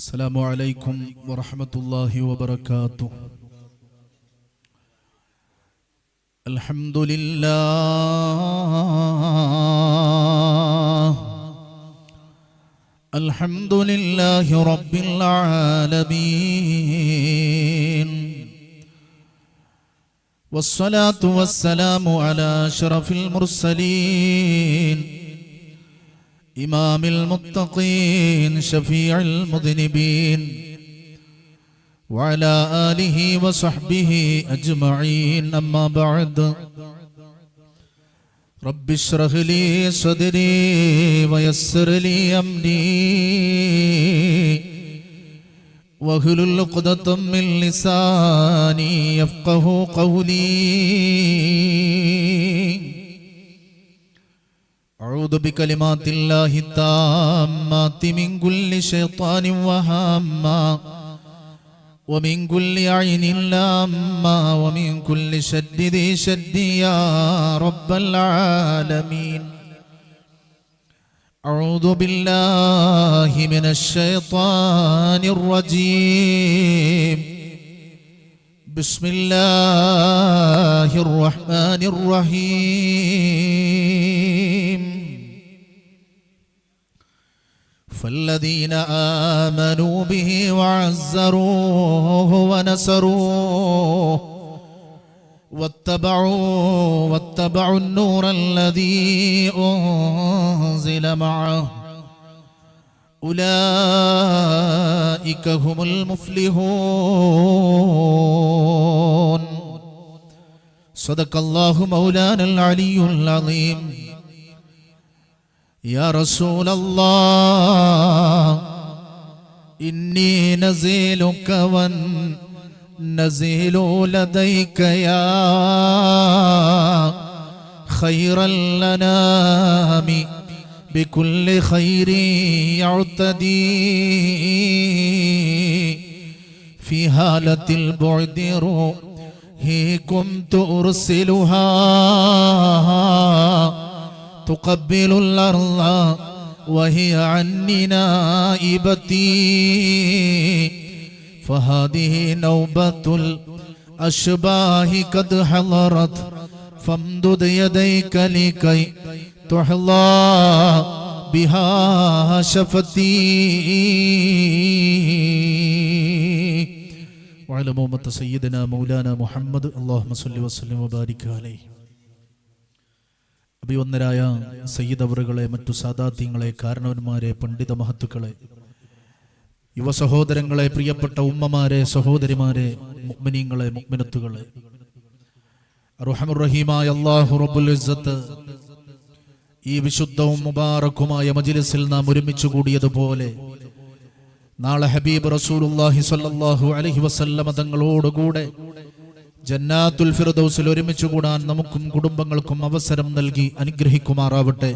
السلام عليكم ورحمة الله وبركاته. الحمد لله رب العالمين، والصلاة والسلام على أشرف المرسلين، إمام المتقين، شفيع المذنبين، وعلى آله وصحبه أجمعين. أما بعد، رب اشرح لي صدري ويسر لي أمري واحلل عقدة من لساني يفقه قولي. أعوذ بكلمات الله التامات من كل شيطان وهامة، ومن كل عين لامة، ومن كل شد ذي شد يا رب العالمين. أعوذ بالله من الشيطان الرجيم. بسم الله الرحمن الرحيم. فالذين آمنوا به وعزروه ونصروه واتبعوا النور الذي أنزل معه أولئك هم المفلحون. صدق الله مولانا العلي العظيم. يا رسول الله، إني نزيلك والنزيل لديك يا خير الأنام، بكل خير يعتدي في حالة البعد روحي كنت أرسلها تقبل الأرض وهي عني نائبتي، فهذه نوبة الأشباه قد حضرت، فامدد يديك لكي تحظى بها شفتي. وعلى مومة سيدنا مولانا محمد اللهم صل وسلم وبارك عليه. അഭിവന്ദരായ സയ്യിദ് അവറുകളെ, മറ്റു സാദാത്യങ്ങളെ, കാരണവന്മാരെ, പണ്ഡിത മഹത്തുക്കളെ, യുവ സഹോദരങ്ങളെ, പ്രിയപ്പെട്ട ഉമ്മമാരെ, സഹോദരിമാരെ, മുഅ്മിനീങ്ങളെ, മുഅ്മിനത്തുകളെ, അർഹമുർ റഹീമായ അല്ലാഹു റബ്ബുൽ ഇസ്സത്ത് ഈ വിശുദ്ധവും മുബാറക്കുമായ മജ്ലിസിൽ നാം ഒരുമിച്ച് കൂടിയതുപോലെ നാളെ ഹബീബ് റസൂലുള്ളാഹി സ്വല്ലല്ലാഹു അലൈഹി വസല്ലമ തങ്ങളോടുകൂടെ ജന്നാത്തുൽ ഫിർദൗസിൽ ഒരുമിച്ച് കൂടാൻ നമുക്കും കുടുംബങ്ങൾക്കും അവസരം നൽകി അനുഗ്രഹിക്കുമാറാവട്ടെ.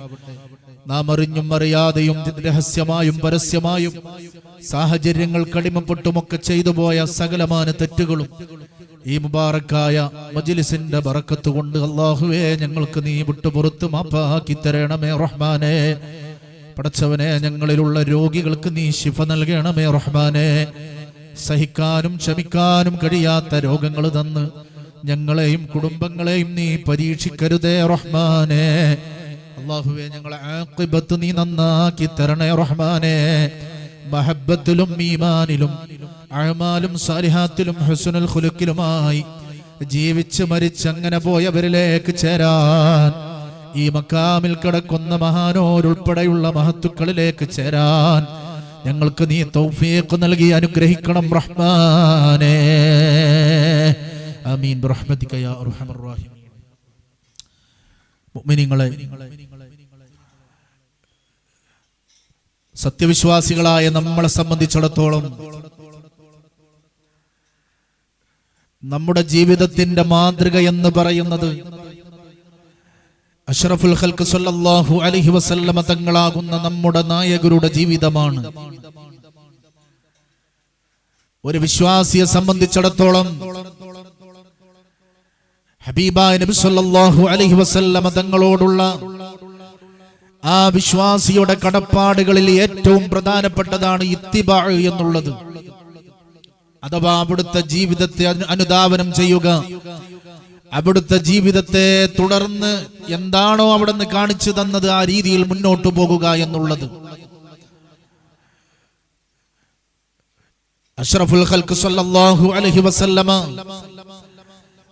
നാം അറിഞ്ഞും അറിയാതെയും രഹസ്യമായും പരസ്യമായും സാഹചര്യങ്ങൾ കടിമപ്പെട്ടുമൊക്കെ ചെയ്തുപോയ സകലമാന തെറ്റുകളും ഈ മുബാറക്കായ മജ്ലിസിന്റെ ബറക്കത്ത് കൊണ്ട് അല്ലാഹുവേ ഞങ്ങൾക്ക് നീ വിട്ടുപുറത്ത് മാപ്പാക്കി തരണമേ റഹ്മാനേ. പടച്ചവനെ, ഞങ്ങളിലുള്ള രോഗികൾക്ക് നീ ശിഫ നൽകണമേ റഹ്മാനേ. സഹിക്കാനും ക്ഷമിക്കാനും കഴിയാത്ത രോഗങ്ങൾ തന്ന് ഞങ്ങളെയും കുടുംബങ്ങളെയും നീ പരീക്ഷിക്കരുതേ റഹ്മാനേ. അല്ലാഹുവേ, ഞങ്ങളെ ആഖിബത്ത് നീ നന്നാക്കി തരണേ റഹ്മാനേ. മഹബ്ബത്തിലും ഈമാനിലും അഅ്മാലും സാലിഹാത്തിലും ഹുസ്നുൽ ഖുലുഖിലുമായി ജീവിച്ച് മരിച്ച് അങ്ങനെ പോയവരിലേക്ക് ചേരാൻ, ഈ മക്കാമിൽ കിടക്കുന്ന മഹാനോരുൾപ്പെടെയുള്ള മഹത്തുക്കളിലേക്ക് ചേരാൻ ഞങ്ങൾക്ക് നീ തൗഫീഖ് നൽകി അനുഗ്രഹിക്കണം റഹ്മാനേ. ആമീൻ ബിറഹ്മതിക യാ അർഹമർ റഹീമീൻ. മുഅ്മിനീങ്ങളെ, സത്യവിശ്വാസികളായ നമ്മളെ സംബന്ധിച്ചിടത്തോളം നമ്മുടെ ജീവിതത്തിന്റെ മാതൃക എന്ന് പറയുന്നത് അഷ്റഫുൽ ഖൽഖ് സല്ലല്ലാഹു അലൈഹി വസല്ലമ തങ്ങളാകുന്ന നമ്മുടെ നായകരുടെ ജീവിതമാണ്. ഒരു വിശ്വാസിയെ സംബന്ധിച്ചിടത്തോളം ഹബീബായ നബി സല്ലല്ലാഹു അലൈഹി വസല്ലമ തങ്ങളോടുള്ള ആ വിശ്വാസിയുടെ കടപ്പാടുകളിൽ ഏറ്റവും പ്രധാനപ്പെട്ടതാണ് ഇത്തിബാ എന്നുള്ളത്. അഥവാ അവിടുത്തെ ജീവിതത്തെ അനുധാവനം ചെയ്യുക, അവിടുത്തെ ജീവിതത്തെ തുടർന്ന് എന്താണോ അവിടുന്ന് കാണിച്ചു തന്നത് ആ രീതിയിൽ മുന്നോട്ടു പോകുക എന്നുള്ളത്. അഷ്റഫുൽ ഖൽഖ് സല്ലല്ലാഹു അലൈഹി വസല്ലമ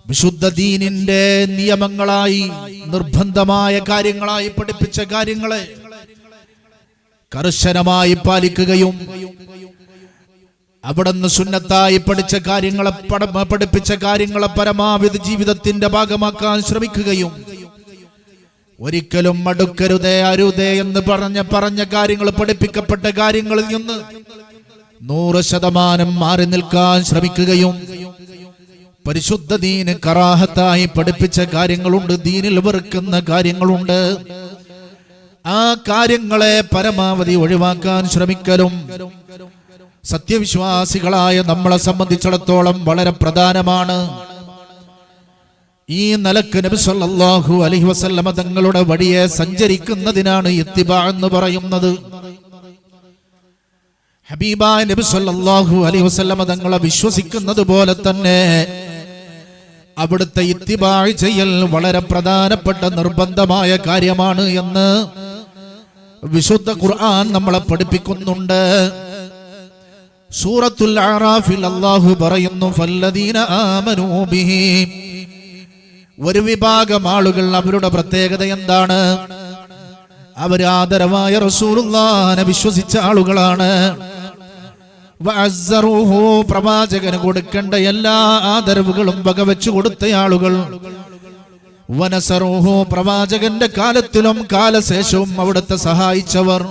വിശുദ്ധ ദീനിന്റെ നിയമങ്ങളായി, നിർബന്ധമായ കാര്യങ്ങളായി പഠിപ്പിച്ച കാര്യങ്ങളെ കർശനമായി പാലിക്കുകയും അവിടുന്ന് സുന്നത്തായി പഠിപ്പിച്ച കാര്യങ്ങളെ പരമാവധി ജീവിതത്തിന്റെ ഭാഗമാക്കാൻ ശ്രമിക്കുകയും ഒരിക്കലും മടുക്കരുതേ അരുതേ എന്ന് പറഞ്ഞ കാര്യങ്ങൾ, പഠിപ്പിക്കപ്പെട്ട കാര്യങ്ങളിൽ നിന്ന് 100% മാറി നിൽക്കാൻ ശ്രമിക്കുകയും പരിശുദ്ധ ദീന് കറാഹത്തായി പഠിപ്പിച്ച കാര്യങ്ങളുണ്ട്, ദീനിൽ വെറുക്കുന്ന കാര്യങ്ങളുണ്ട്. ആ കാര്യങ്ങളെ പരമാവധി ഒഴിവാക്കാൻ ശ്രമിക്കലും സത്യവിശ്വാസികളായ നമ്മളെ സംബന്ധിച്ചിടത്തോളം വളരെ പ്രധാനമാണ്. ഈ നിലക്ക് നബി സല്ലല്ലാഹു അലൈഹി വസല്ലമ തങ്ങളുടെ വഴിയെ സഞ്ചരിക്കുന്നതിനാണ് ഇത്തിബാ എന്ന് പറയുന്നത്. ഹബീബായ നബി സല്ലല്ലാഹു അലൈഹി വസല്ലമ തങ്ങളെ വിശ്വസിക്കുന്നത് പോലെ തന്നെ അവിടുത്തെ ഇത്തിബാ ചെയ്യൽ വളരെ പ്രധാനപ്പെട്ട നിർബന്ധമായ കാര്യമാണ് എന്ന് വിശുദ്ധ ഖുർആൻ നമ്മളെ പഠിപ്പിക്കുന്നുണ്ട്. സൂറത്തുൽ അറാഫിൽ അല്ലാഹു പറയുന്നു, ഫല്ലദീന ആമനൂ ബിഹി. ഒരു വിഭാഗം ആളുകൾ, അവരുടെ പ്രത്യേകത എന്താണ്? അവർ ആദരവായ റസൂലുള്ളാഹിനെ വിശ്വസിച്ച ആളുകളാണ്. വഅസ്സറൂഹു, പ്രവാചകന് കൊടുക്കേണ്ട എല്ലാ ആദരവുകളും വകവെച്ചു കൊടുത്ത ആളുകൾ. വനസറൂഹു, പ്രവാചകന്റെ കാലത്തിലും കാലശേഷവും അവിടുത്തെ സഹായിച്ചവർ.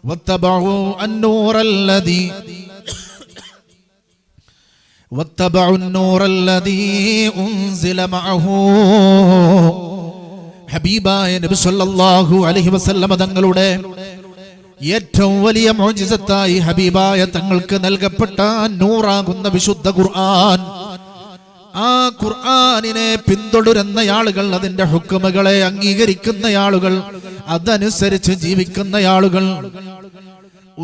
വത്തബഉ അന്നൂറല്ലദീ ഉൻസില മഅഹു. ഹബീബായ നബി സല്ലല്ലാഹു അലൈഹി വസല്ലമ തങ്ങളുടെ ഏറ്റവും വലിയ മുഅ്ജിസത്തായി ഹബീബായ തങ്ങൾക്ക് നൽകപ്പെട്ട നൂറാകുന്ന വിശുദ്ധ ഖുർആൻ. ആ ഖുർആനിനെ പിന്തുടരുന്ന ആളുകൾ, അതിന്റെ ഹുക്മുകളെ അംഗീകരിക്കുന്ന ആളുകൾ, അതനുസരിച്ച് ജീവിക്കുന്ന ആളുകൾ,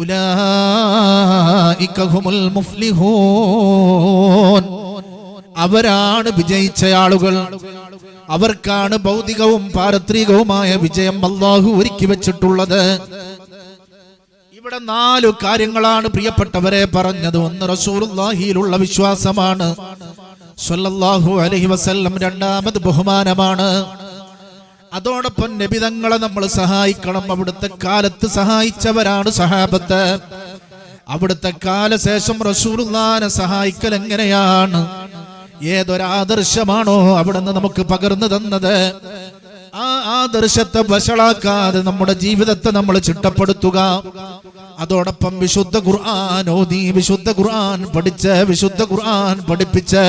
ഉലൈക ഹുമുൽ മുഫ്ലിഹൂൻ, അവരാണ് വിജയിച്ച ആളുകൾ. അവർക്കാണ് ഭൗതികവും പാരത്രികവുമായ വിജയം അല്ലാഹു ഒരുക്കി വെച്ചിട്ടുള്ളത്. ഇവിടെ 4 കാര്യങ്ങളാണ് പ്രിയപ്പെട്ടവരെ പറഞ്ഞത്. ഒന്ന് റസൂലുള്ളാഹിയിലുള്ള വിശ്വാസമാണ്, സ്വല്ലല്ലാഹു അലൈഹി വസല്ലം. രണ്ടാമത് ബഹുമാനമാണ്. അതോടൊപ്പം നബിതങ്ങളെ നമ്മൾ സഹായിക്കണം. അവിടുത്തെ കാലത്ത് സഹായിച്ചവരാണ് സഹാബത്ത്. അവിടുത്തെ കാലശേഷം റസൂലുള്ളാഹിനെ സഹായിക്കൽ എങ്ങനെയാണ്, ഏതൊരാദർശമാണോ അവിടുന്ന് നമുക്ക് പകർന്നു തന്നത്, ആ ആദർശത്തെ വഷളാക്കാതെ നമ്മുടെ ജീവിതത്തെ നമ്മൾ ചിട്ടപ്പെടുത്തുക. അതോടൊപ്പം വിശുദ്ധ ഖുർആൻ ഓതി, വിശുദ്ധ ഖുർആൻ പഠിച്ച്, വിശുദ്ധ ഖുർആൻ പഠിപ്പിച്ച്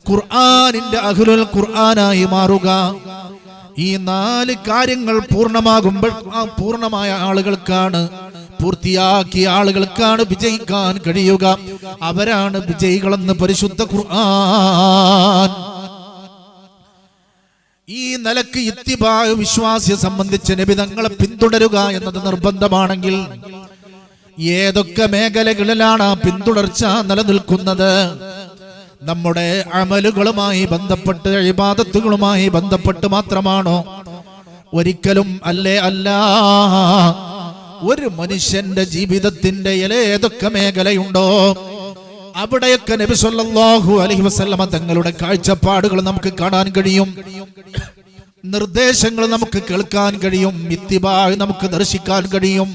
ഖുർആനിന്റെ അഹ്ലുൽ ഖുർആനായി മാറുക. ഈ 4 കാര്യങ്ങൾ പൂർണ്ണമാകുമ്പോൾ പൂർണ്ണമായ ആളുകൾക്കാണ്, പൂർത്തിയാക്കിയ ആളുകൾക്കാണ് വിജയിക്കാൻ കഴിയുക. അവരാണ് വിജയികളെന്ന് പരിശുദ്ധ ഖുർആൻ. ഈ നിലക്ക് ഇത്തിബാ, വിശ്വാസിയെ സംബന്ധിച്ച് നബിതങ്ങളെ പിന്തുടരുക എന്നത് നിർബന്ധമാണെങ്കിൽ ഏതൊക്കെ മേഖലകളിലാണ് ആ പിന്തുടർച്ച നിലനിൽക്കുന്നത്? നമ്മുടെ അമലുകളുമായി ബന്ധപ്പെട്ട്, ഇബാദത്തുകളുമായി ബന്ധപ്പെട്ട് മാത്രമാണോ? ഒരിക്കലും അല്ല. ഒരു മനുഷ്യന്റെ ജീവിതത്തിന്റെ ഏതൊക്കെ മേഖലയുണ്ടോ അവിടെയൊക്കെ നബി സല്ലല്ലാഹു അലൈഹി വസല്ലമ തങ്ങളുടെ കാഴ്ചപ്പാടുകൾ നമുക്ക് കാണാൻ കഴിയും, നിർദ്ദേശങ്ങൾ നമുക്ക് കേൾക്കാൻ കഴിയും, ഇത്തിബാ നമുക്ക് ദർശിക്കാൻ കഴിയും.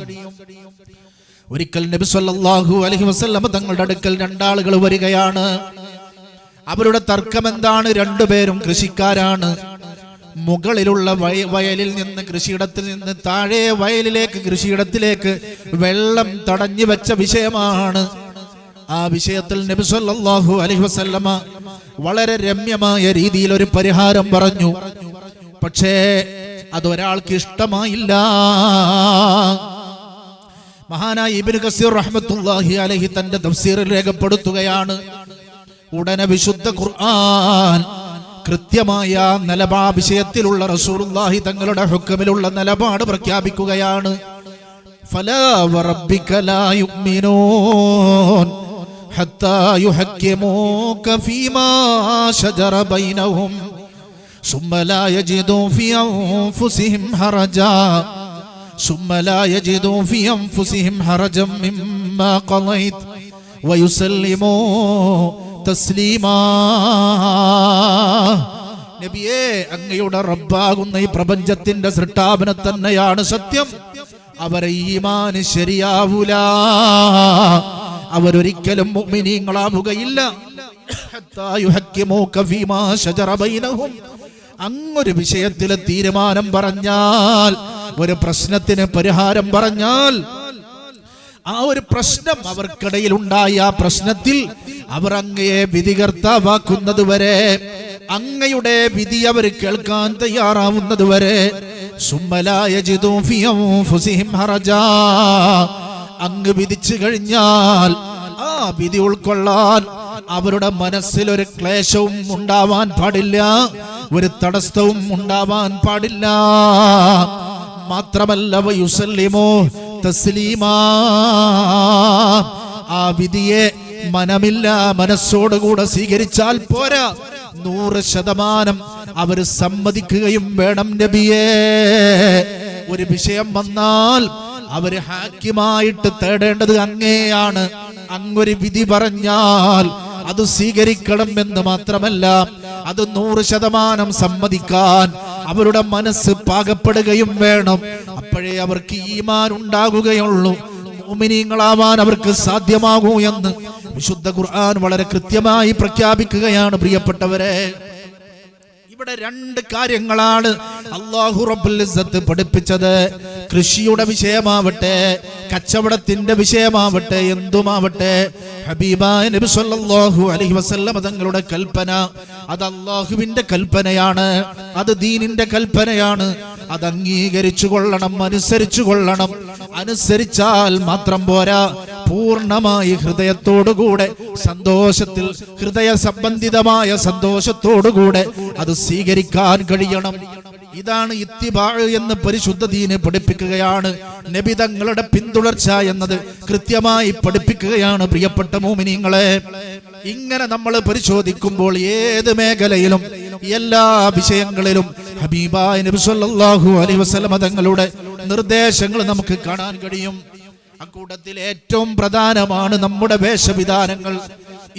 ഒരിക്കൽ നബി സല്ലല്ലാഹു അലൈഹി വസല്ലമ തങ്ങളുടെ അടുക്കൽ 2 ആളുകൾ വരികയാണ്. അവരുടെ തർക്കം എന്താണ്? 2 പേരും കൃഷിക്കാരാണ്. മുകളിലുള്ള വയലിൽ നിന്ന്, കൃഷിയിടത്തിൽ നിന്ന് താഴെ വയലിലേക്ക്, കൃഷിയിടത്തിലേക്ക് വെള്ളം തടഞ്ഞു വെച്ച വിഷയമാണ്. ആ വിഷയത്തിൽ നബി സല്ലല്ലാഹു അലൈഹി വസല്ലമ വളരെ രമ്യമായ രീതിയിൽ ഒരു പരിഹാരം പറഞ്ഞു. പക്ഷേ അതൊരാൾക്ക് ഇഷ്ടമായില്ല. മഹാനായ ഇബ്നു കസീർ റഹ്മത്തുള്ളാഹി അലൈഹി തന്റെ തഫ്സീറിൽ രേഖപ്പെടുത്തുകയാണ്, ഉടനെ വിശുദ്ധ ഖുർആൻ കൃത്യമായ വിഷയത്തിലുള്ള റസൂലുള്ളാഹി തങ്ങളുടെ ഹുക്മിലുള്ള നിലപാട് പ്രഖ്യാപിക്കുകയാണ്. ഫലാ വറബ്ബിക ലാ യുഅ്മിനൂൻ ഹത്താ യുഹക്കിമൂക ഫീമാ ശജറ ബൈനഹും ثم لا يجدوا في أنفسهم حرجا مما قضيت ويسلموا تسليما. നബിയേ, അങ്ങയുടെ റബ്ബാകുന്ന ഈ പ്രപഞ്ചത്തിന്റെ സൃഷ്ടാവിനെ തന്നെയാണ് സത്യം. അവരെ ഈമാൻ ശരിയാവൂല, അവരൊരിക്കലും മുഅ്മിനീങ്ങളാവുകയില്ല. ഹത്താ യുഹക്കിമൂക ഫീമാ ശജറ ബൈനഹും, അങ്ങൊരു വിഷയത്തിലെ തീരുമാനം പറഞ്ഞാൽ, ഒരു പ്രശ്നത്തിന് പരിഹാരം പറഞ്ഞാൽ, ആ ഒരു പ്രശ്നം അവർക്കിടയിൽ ഉണ്ടായ ആ പ്രശ്നത്തിൽ അവർ അങ്ങയെ വിധികർത്താവാക്കുന്നത് വരെ, അങ്ങയുടെ വിധി അവർ കേൾക്കാൻ തയ്യാറാവുന്നത് വരെ, അങ്ങ് വിധിച്ചു കഴിഞ്ഞാൽ ആ വിധി ഉൾക്കൊള്ളാൻ അവരുടെ മനസ്സിൽ ഒരു ക്ലേശവും ഉണ്ടാവാൻ പാടില്ല, ഒരു തടസ്സവും ഉണ്ടാവാൻ പാടില്ല. മാത്രമല്ല വയുസല്ലിമോ തസ്ലീമാ, ആ വിധിയെ മനമില്ല മനസ്സോടുകൂടെ സ്വീകരിച്ചാൽ പോരാ, 100% അവർ സമ്മതിക്കുകയും വേണം. നബിയേ, ഒരു വിഷയം വന്നാൽ അവര് ഹാക്കിമായിട്ട് തേടേണ്ടത് അങ്ങേയാണ്. അങ്ങൊരു വിധി പറഞ്ഞാൽ അത് സ്വീകരിക്കണം എന്ന് മാത്രമല്ല, അത് 100% സമ്മതിക്കാൻ അവരുടെ മനസ്സ് പാകപ്പെടുകയും വേണം. അപ്പോഴേ അവർക്ക് ഈമാൻ ഉണ്ടാകുകയുള്ളൂ, മുഅ്മിനീങ്ങളാവാൻ അവർക്ക് സാധ്യമാകൂ എന്ന് വിശുദ്ധ ഖുർആൻ വളരെ കൃത്യമായി പ്രഖ്യാപിക്കുകയാണ്. പ്രിയപ്പെട്ടവരെ, ഇവിടെ 2 കാര്യങ്ങളാണ് അല്ലാഹു റബ്ബുൽ ഇസ്സത്ത് പഠിപ്പിച്ചത്. കൃഷിയുടെ വിഷയമാവട്ടെ, കച്ചവടത്തിന്റെ വിഷയമാവട്ടെ, എന്തുമാവട്ടെ, ഹബീബായ നബി സല്ലല്ലാഹു അലൈഹി വസല്ലം തങ്ങളുടെ കൽപ്പന അത് അല്ലാഹുവിന്റെ കൽപ്പനയാണ്, അത് ദീനിന്റെ കൽപ്പനയാണ്. അത് അംഗീകരിച്ചു കൊള്ളണം, അനുസരിച്ചു കൊള്ളണം. അനുസരിച്ചാൽ മാത്രം പോരാ, പൂർണ്ണമായി ഹൃദയത്തോടുകൂടെ സന്തോഷത്തിൽ, ഹൃദയ സംബന്ധിതമായ സന്തോഷത്തോടുകൂടെ അത് സ്വീകരിക്കാൻ കഴിയണം. ഇതാണ് ഇത്തിബാ എന്ന് പരിശുദ്ധ ദീന് പഠിപ്പിക്കുകയാണ്. നബി തങ്ങളുടെ പിന്തുടർച്ച എന്നത് കൃത്യമായി പഠിപ്പിക്കുകയാണ്. പ്രിയപ്പെട്ട മുഅ്മിനീങ്ങളെ, ഇങ്ങനെ നമ്മൾ പരിശോധിക്കുമ്പോൾ ഏത് മേഖലയിലും എല്ലാ വിഷയങ്ങളിലും ഹബീബായ നബി സല്ലല്ലാഹു അലൈഹി വസല്ലം തങ്ങളുടെ നിർദ്ദേശങ്ങൾ നമുക്ക് കാണാൻ കഴിയും. അക്കൂട്ടത്തിൽ ഏറ്റവും പ്രധാനമാണ് നമ്മുടെ വേഷവിധാനങ്ങൾ.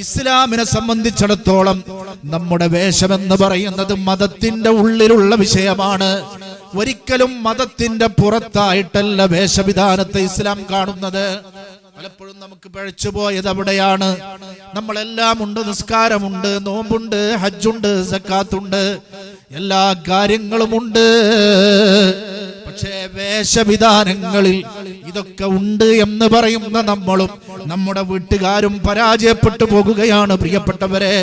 ഇസ്ലാമിനെ സംബന്ധിച്ചിടത്തോളം നമ്മുടെ വേഷമെന്ന് പറയുന്നത് മതത്തിന്റെ ഉള്ളിലുള്ള വിഷയമാണ്. ഒരിക്കലും മതത്തിന്റെ പുറത്തായിട്ടല്ല വേഷവിധാനത്തെ ഇസ്ലാം കാണുന്നത്. പലപ്പോഴും നമുക്ക് പഴച്ചുപോയത് അവിടെയാണ്. നമ്മളെല്ലാം ഉണ്ട്, നിസ്കാരമുണ്ട്, നോമ്പുണ്ട്, ഹജ്ജുണ്ട്, സക്കാത്തുണ്ട്, എല്ലാ കാര്യങ്ങളുമുണ്ട്. പക്ഷേ വേഷവിധാനങ്ങളിൽ ഇതൊക്കെ ഉണ്ട് എന്ന് പറയുന്ന നമ്മളും നമ്മുടെ വീട്ടുകാരും പരാജയപ്പെട്ടു പോകുകയാണ്. പ്രിയപ്പെട്ടവരെ,